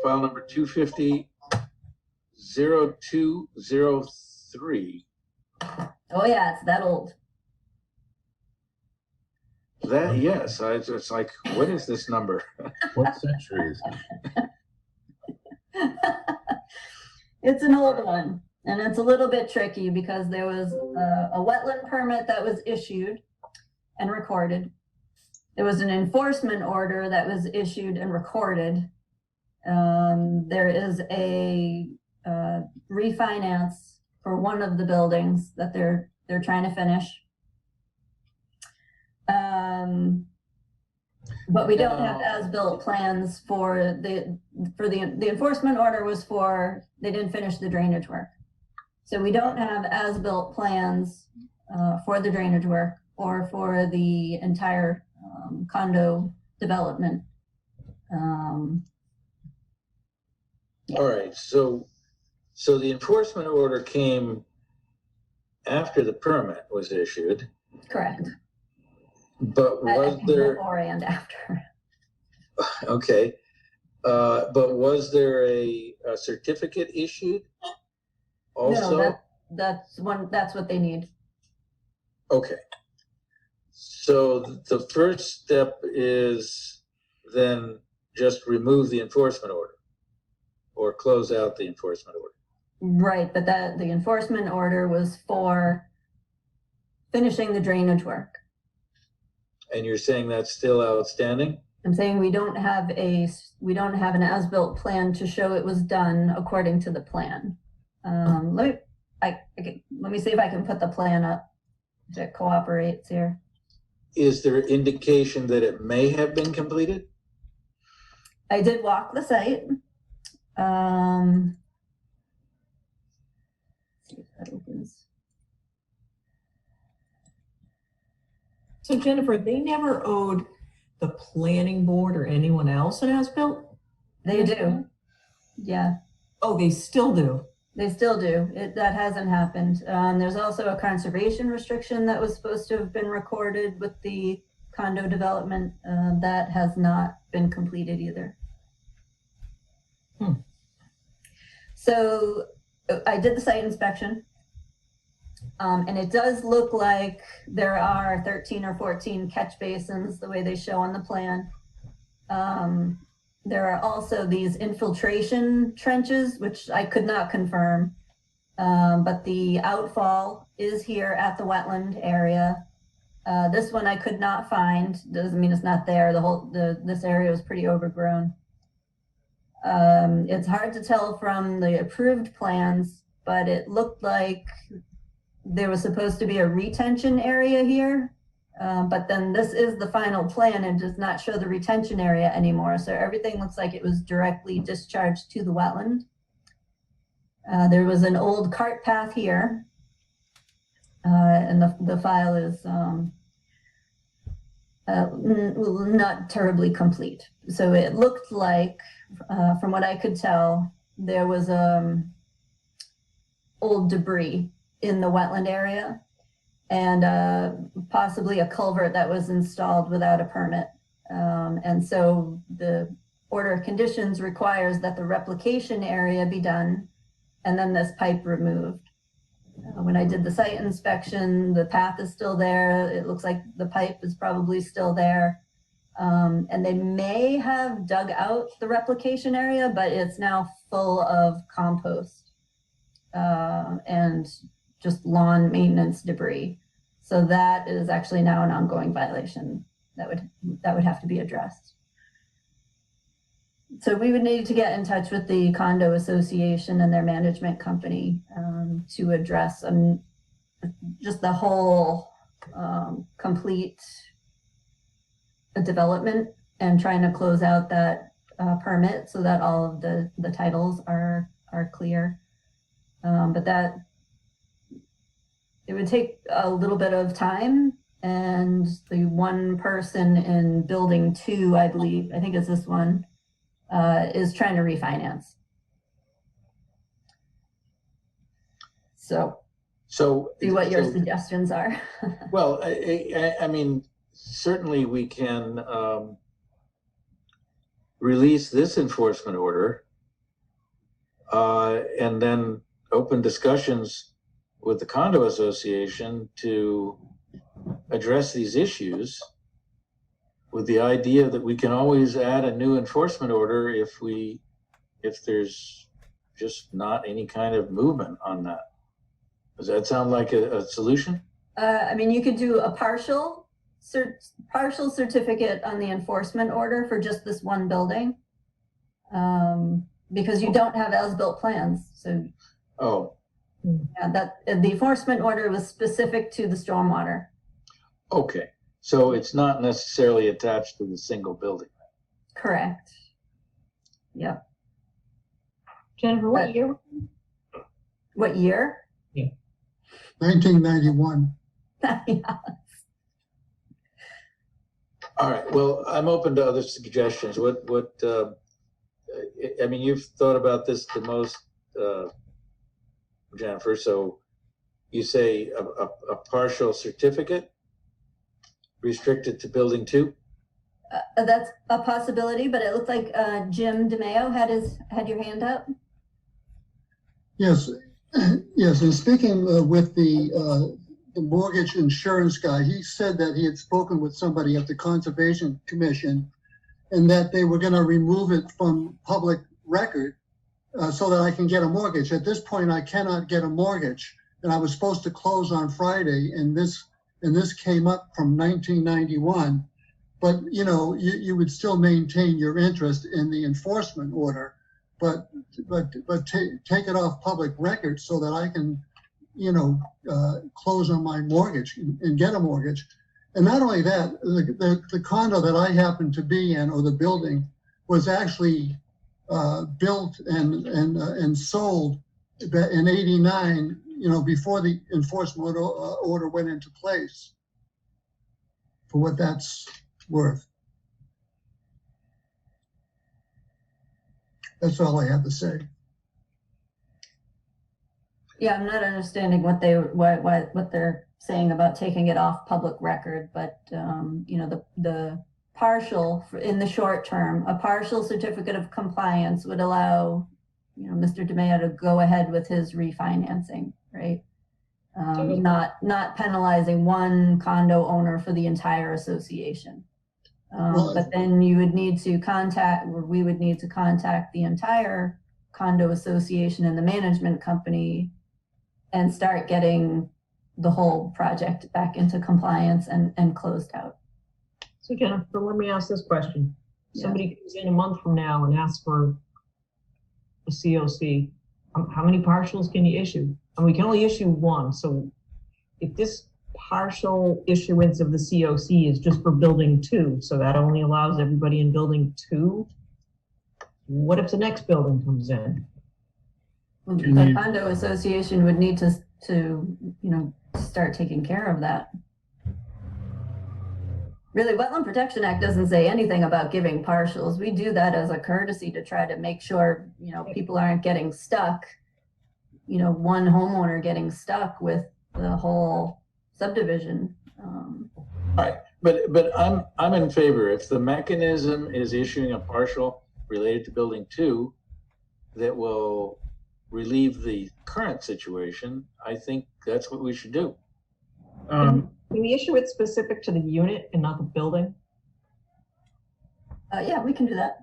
file number 250-0203. Oh yeah, it's that old. That, yes, it's like, what is this number? What century is it? It's an old one, and it's a little bit tricky because there was a wetland permit that was issued and recorded. There was an enforcement order that was issued and recorded. There is a refinance for one of the buildings that they're trying to finish. But we don't have as-built plans for the enforcement order was for, they didn't finish the drainage work. So we don't have as-built plans for the drainage work or for the entire condo development. All right, so the enforcement order came after the permit was issued, Correct. but was there, Before and after. okay, but was there a certificate issued also? No, that's what they need. Okay. So the first step is then just remove the enforcement order or close out the enforcement order. Right, but the enforcement order was for finishing the drainage work. And you're saying that's still outstanding? I'm saying we don't have an as-built plan to show it was done according to the plan. Let me see if I can put the plan up that cooperates here. Is there indication that it may have been completed? I did walk the site. See if that opens. So Jennifer, they never owed the planning board or anyone else an as-built? They do. Yeah, Oh, they still do. they still do. That hasn't happened. There's also a conservation restriction that was supposed to have been recorded with the condo development. That has not been completed either. So I did the site inspection. And it does look like there are 13 or 14 catch basins, the way they show on the plan. There are also these infiltration trenches, which I could not confirm. But the outfall is here at the wetland area. This one I could not find. Doesn't mean it's not there. This area was pretty overgrown. It's hard to tell from the approved plans, but it looked like there was supposed to be a retention area here, but then this is the final plan and does not show the retention area anymore. So everything looks like it was directly discharged to the wetland. There was an old cart path here, and the file is not terribly complete. So it looked like, from what I could tell, there was old debris in the wetland area and possibly a culvert that was installed without a permit. And so the order of conditions requires that the replication area be done and then this pipe removed. When I did the site inspection, the path is still there. It looks like the pipe is probably still there. And they may have dug out the replication area, but it's now full of compost and just lawn maintenance debris. So that is actually now an ongoing violation that would have to be addressed. So we would need to get in touch with the condo association and their management company to address just the whole complete development and trying to close out that permit so that all of the titles are clear. But that it would take a little bit of time, and the one person in building 2, I think it's this one, is trying to refinance. So So. See what your so- suggestions are. Well, I mean, certainly we can release this enforcement order and then open discussions with the condo association to address these issues, with the idea that we can always add a new enforcement order if there's just not any kind of movement on that. Does that sound like a solution? I mean, you could do a partial certificate on the enforcement order for just this one building. Because you don't have as-built plans. So Oh, yeah, that the enforcement order was specific to the stormwater. okay. So it's not necessarily attached to the single building. Correct. Yep. Jennifer, what year? What year? 1991. Yeah. All right. Well, I'm open to other suggestions. I mean, you've thought about this the most, Jennifer. So you say a partial certificate restricted to building 2? That's a possibility, but it looked like Jim DeMeo had your hand up. Yes, yes. And speaking with the mortgage insurance guy, he said that he had spoken with somebody at the Conservation Commission and that they were going to remove it from public record so that I can get a mortgage. At this point, I cannot get a mortgage, and I was supposed to close on Friday, and this came up from 1991. But you know, you would still maintain your interest in the enforcement order, but take it off public record so that I can, you know, close on my mortgage and get a mortgage. And not only that, the condo that I happened to be in, or the building, was actually built and sold in '89. You know, before the enforcement order went into place. For what that's worth. That's all I have to say. Yeah, I'm not understanding what they're saying about taking it off public record, but you know, the partial in the short term, a partial certificate of compliance would allow, you know, Mr. DeMeo to go ahead with his refinancing, right? Not penalizing one condo owner for the entire association. But then you would need to contact, or we would need to contact the entire condo association and the management company and start getting the whole project back into compliance and closed out. So Jennifer, let me ask this question. Yeah. Somebody comes in a month from now and asks for a COC. How many partials can you issue? And we can only issue one. So if this partial issuance of the COC is just for building 2, so that only allows everybody in building 2, what if the next building comes in? Well, the condo association would need to you know, start taking care of that. Really, Wetland Protection Act doesn't say anything about giving partials. We do that as a courtesy to try to make sure, you know, people aren't getting stuck, you know, one homeowner getting stuck with the whole subdivision. All right, but I'm in favor. If the mechanism is issuing a partial related to building 2 that will relieve the current situation, I think that's what we should do. Can we issue it specific to the unit and not the building? Yeah, we can do that.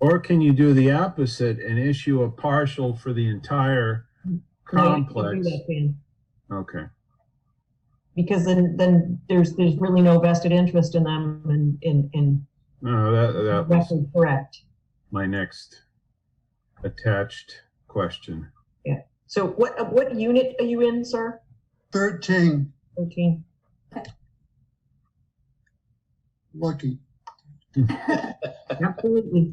Or can you do the opposite and issue a partial for the entire complex? No, you can't do that, Dan. Okay. Because then there's really no vested interest in them in No, that was record correct. my next attached question. Yeah. So what unit are you in, sir? 13. 13. Lucky. Absolutely.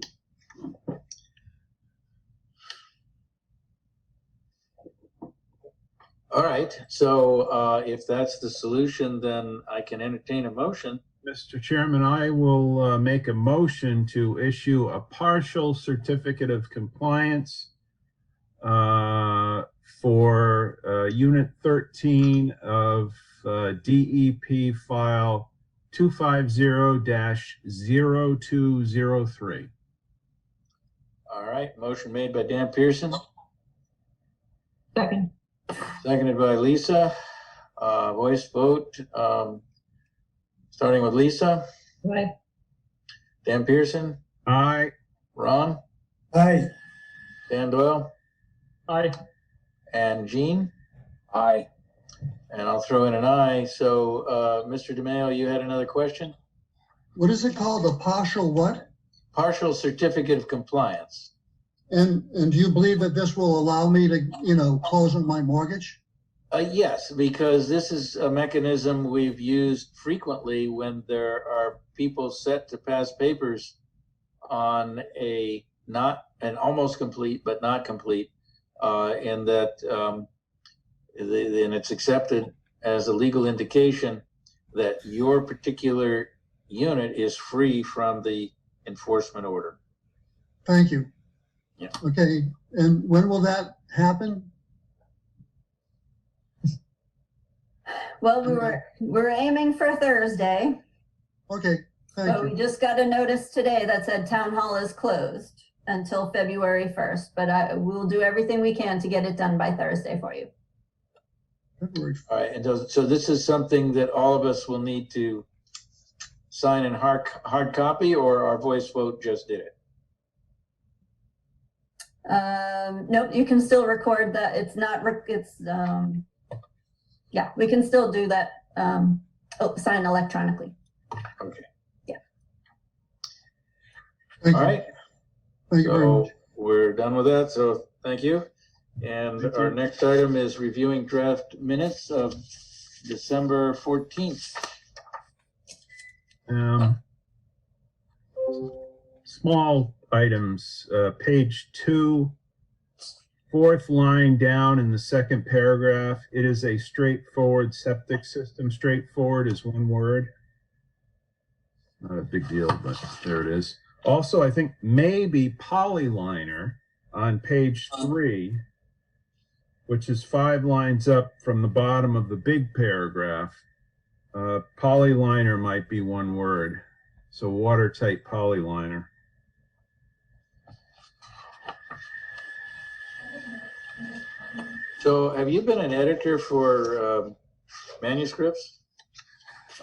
All right, so if that's the solution, then I can entertain a motion. Mr. Chairman, I will make a motion to issue a partial certificate of compliance for Unit 13 of DEP file 250-0203. All right, motion made by Dan Pearson, Second. seconded by Lisa. Voice vote, starting with Lisa. Aye. Dan Pearson, Aye. Ron, Aye. Dan Doyle, Aye. and Jean. Aye. And I'll throw in an aye. So, Mr. DeMayo, you had another question? What is it called? A partial what? Partial certificate of compliance. And do you believe that this will allow me to, close on my mortgage? Yes, because this is a mechanism we've used frequently when there are people set to pass papers on an almost complete but not complete, and that and it's accepted as a legal indication that your particular unit is free from the enforcement order. Thank you. Yeah. Okay, and when will that happen? Well, we're aiming for Thursday, Okay, thank but we you. just got a notice today that said town hall is closed until February 1st, but we'll do everything we can to get it done by Thursday for you. February. All right, and so this is something that all of us will need to sign in hard copy, or our voice vote just did it? Nope, you can still record that. It's not, yeah, we can still do that, sign electronically. Okay. Yeah. Thank All you. right, Thank you very much. so we're done with that, so thank you. And Thank our you. next item is reviewing draft minutes of December 14th. Small items, page 2, fourth line down in the second paragraph. It is a straightforward septic system. Straightforward is one word. Not a big deal, but there it is. Also, I think maybe polyliner on page 3, which is 5 lines up from the bottom of the big paragraph. Polyliner might be one word. So watertight polyliner. So have you been an editor for manuscripts?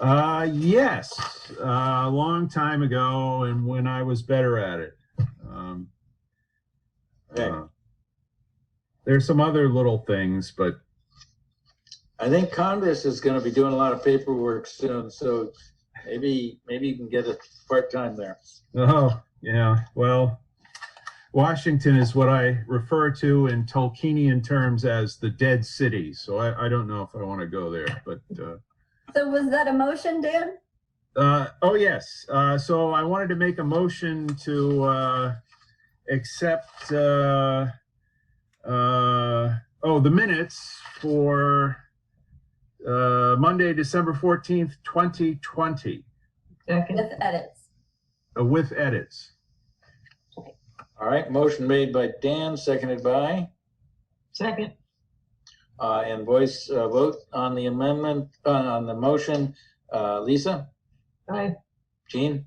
Yes, a long time ago, and when I was better at it. Okay. There's some other little things, but I think Congress is going to be doing a lot of paperwork soon, so maybe you can get a part-time there. oh yeah, well, Washington is what I refer to in Tolkienian terms as the dead city. So I don't know if I want to go there, but. So was that a motion, Dan? Oh, yes. So I wanted to make a motion to accept the minutes for Monday, December 14th, 2020. Second. With edits. With edits. All right, motion made by Dan, seconded by, Second. and voice vote on the amendment, on the motion. Lisa? Aye. Jean?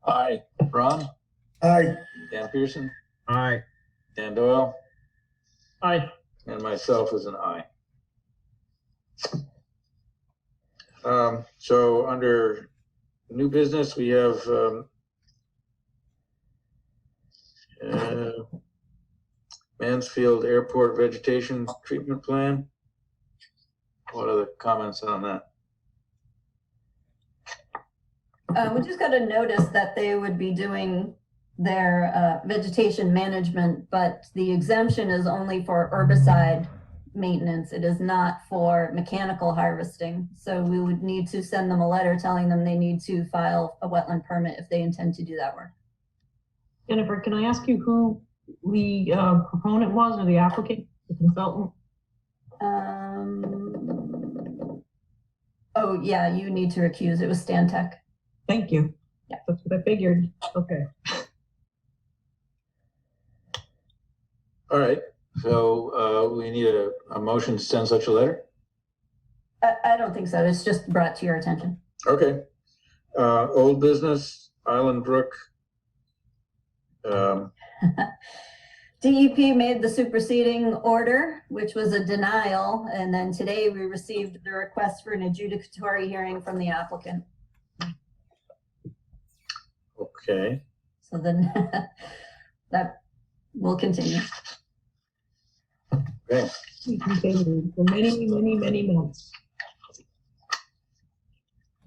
Aye. Ron? Aye. Dan Pearson? Aye. Dan Doyle? Aye. And myself is an aye. So under new business, we have Mansfield Airport Vegetation Treatment Plan. What are the comments on that? We just got a notice that they would be doing their vegetation management, but the exemption is only for herbicide maintenance. It is not for mechanical harvesting. So we would need to send them a letter telling them they need to file a wetland permit if they intend to do that work. Jennifer, can I ask you who the proponent was, or the applicant, the consultant? Oh yeah, you need to recuse. It was Stantec. Thank you. Yeah. That's what I figured. Okay. All right, So we need a motion to send such a letter? I don't think so. It's just brought to your attention. Okay. Old business, Island Brook. DEP made the superseding order, which was a denial, and then today we received the request for an adjudicatory hearing from the applicant. Okay. So then that will continue. Okay. We continued for many, many, many months.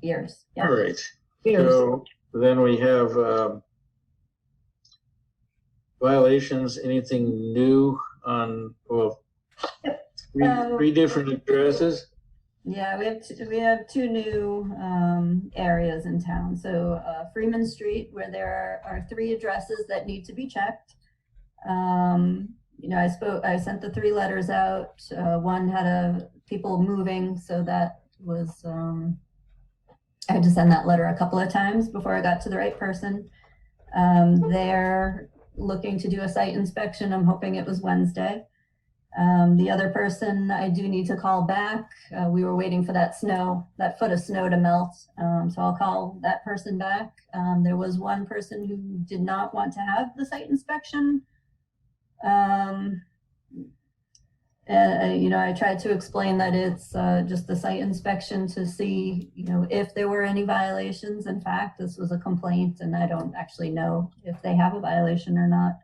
Years. All right. Years. So then we have violations. Anything new on, well, three different addresses? Yeah, we have two new areas in town. So Freeman Street, where there are 3 addresses that need to be checked. You know, I sent the 3 letters out. One had people moving, so that was I had to send that letter a couple of times before I got to the right person. They're looking to do a site inspection. I'm hoping it was Wednesday. The other person I do need to call back. We were waiting for that foot of snow to melt. So I'll call that person back. There was one person who did not want to have the site inspection. You know, I tried to explain that it's just the site inspection to see, you know, if there were any violations. In fact, this was a complaint and I don't actually know if they have a violation or not.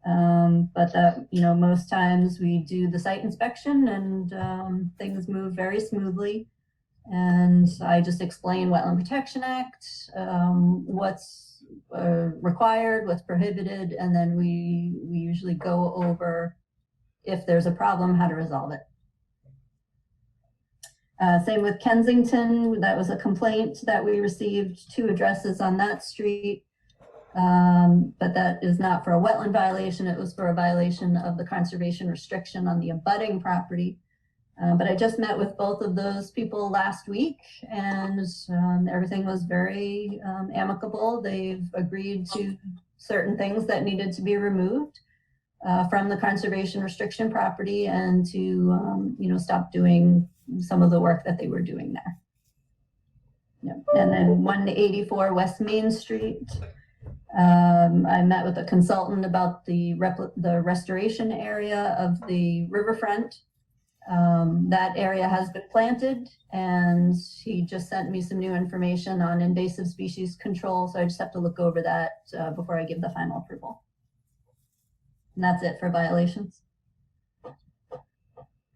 But that, you know, most times we do the site inspection and things move very smoothly. And I just explain Wetland Protection Act, what's required, what's prohibited, and then we usually go over, if there's a problem, how to resolve it. Same with Kensington. That was a complaint that we received, 2 addresses on that street. But that is not for a wetland violation. It was for a violation of the conservation restriction on the abutting property. But I just met with both of those people last week, and everything was very amicable. They've agreed to certain things that needed to be removed from the conservation restriction property, and to you know, stop doing some of the work that they were doing there. Yep. And then 184 West Main Street. I met with a consultant about the restoration area of the riverfront. That area has been planted, and he just sent me some new information on invasive species control. So I just have to look over that before I give the final approval. And that's it for violations.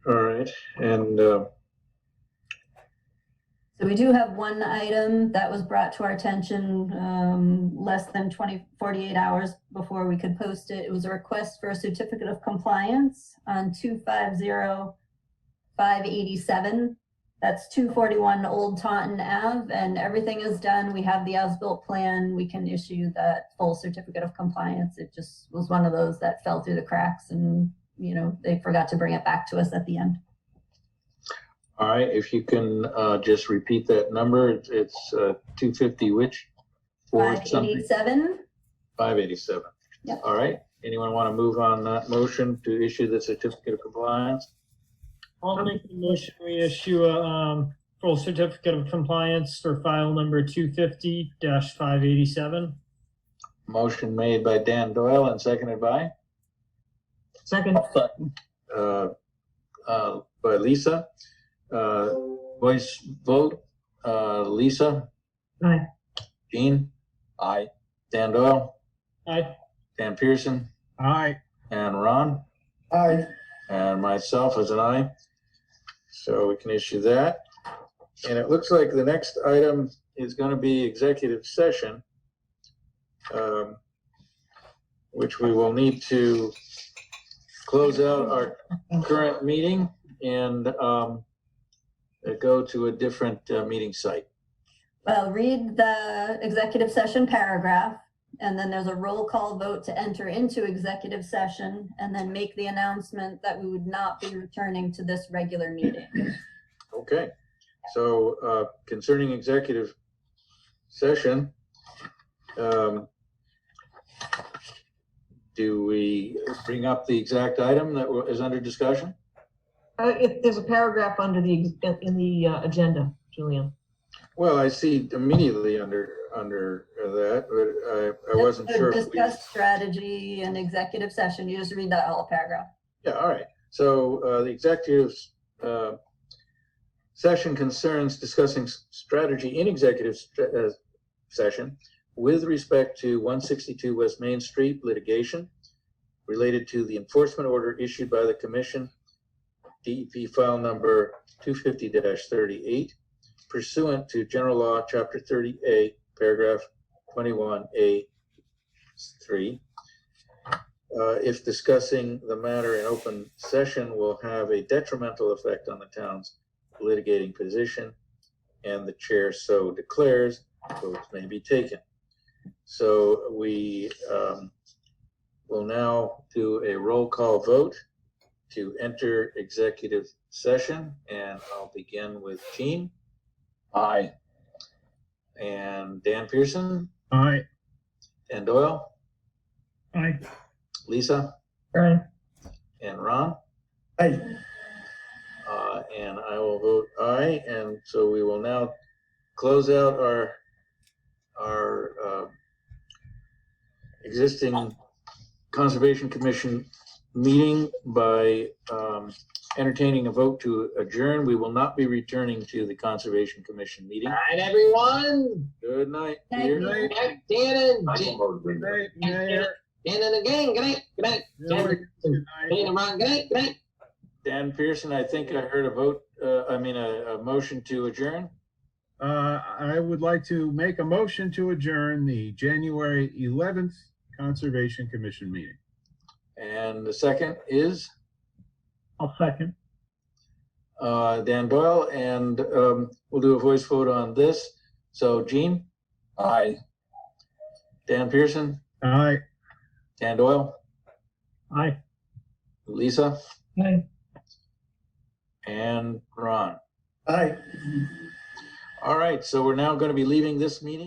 All right. And so we do have one item that was brought to our attention less than 48 hours before we could post it. It was a request for a certificate of compliance on 250-587. That's 241 Old Taunton Ave, and everything is done. We have the as-built plan. We can issue that full certificate of compliance. It just was one of those that fell through the cracks, and you know, they forgot to bring it back to us at the end. all right, if you can just repeat that number, it's 250 which? 587. 587. Yep. All right. Anyone want to move on that motion to issue the certificate of compliance? I'll make the motion. We issue a full certificate of compliance for file number 250-587. Motion made by Dan Doyle and seconded by Second. by Lisa. Voice vote. Lisa, Aye. Jean, Aye. Dan Doyle, Aye. Dan Pearson, Aye. and Ron, Aye. and myself as an aye. So we can issue that. And it looks like the next item is going to be executive session, which we will need to close out our current meeting and go to a different meeting site. Well, read the executive session paragraph, and then there's a roll call vote to enter into executive session, and then make the announcement that we would not be returning to this regular meeting. Okay, so concerning executive session, do we bring up the exact item that is under discussion? If there's a paragraph under in the agenda, Julian. Well, I see immediately under that, but I wasn't sure. if we- Discuss strategy and executive session. You just read that whole paragraph. Yeah, all right. So the executive session concerns discussing strategy in executive session with respect to 162 West Main Street litigation related to the enforcement order issued by the commission, DEP file number 250-38, pursuant to General Law, Chapter 30A, Paragraph 21A3. If discussing the matter in open session will have a detrimental effect on the town's litigating position, and the chair so declares, votes may be taken. So we will now do a roll call vote to enter executive session, and I'll begin with Gene. Aye. And Dan Pearson. Aye. And Doyle. Aye. Lisa. Right. And Ron. Aye. And I will vote aye, and so we will now close out our existing Conservation Commission meeting by entertaining a vote to adjourn. We will not be returning to the Conservation Commission meeting. All right, everyone. Good night. Thank dear. you. Good night, Dan and I Jim. will vote Good agree. night, Mayor. Dan and the gang. Good night. Good night. Good Dan night. and Ron. Good night. Good night. Dan Pearson, I think I heard a vote, a motion to adjourn. I would like to make a motion to adjourn the January 11th Conservation Commission meeting. And the second is I'll second. Dan Doyle, and we'll do a voice vote on this. So Gene, Aye. Dan Pearson, Aye. Dan Doyle, Aye. Lisa, Aye. and Ron. Aye. All right, so we're now going to be leaving this meeting.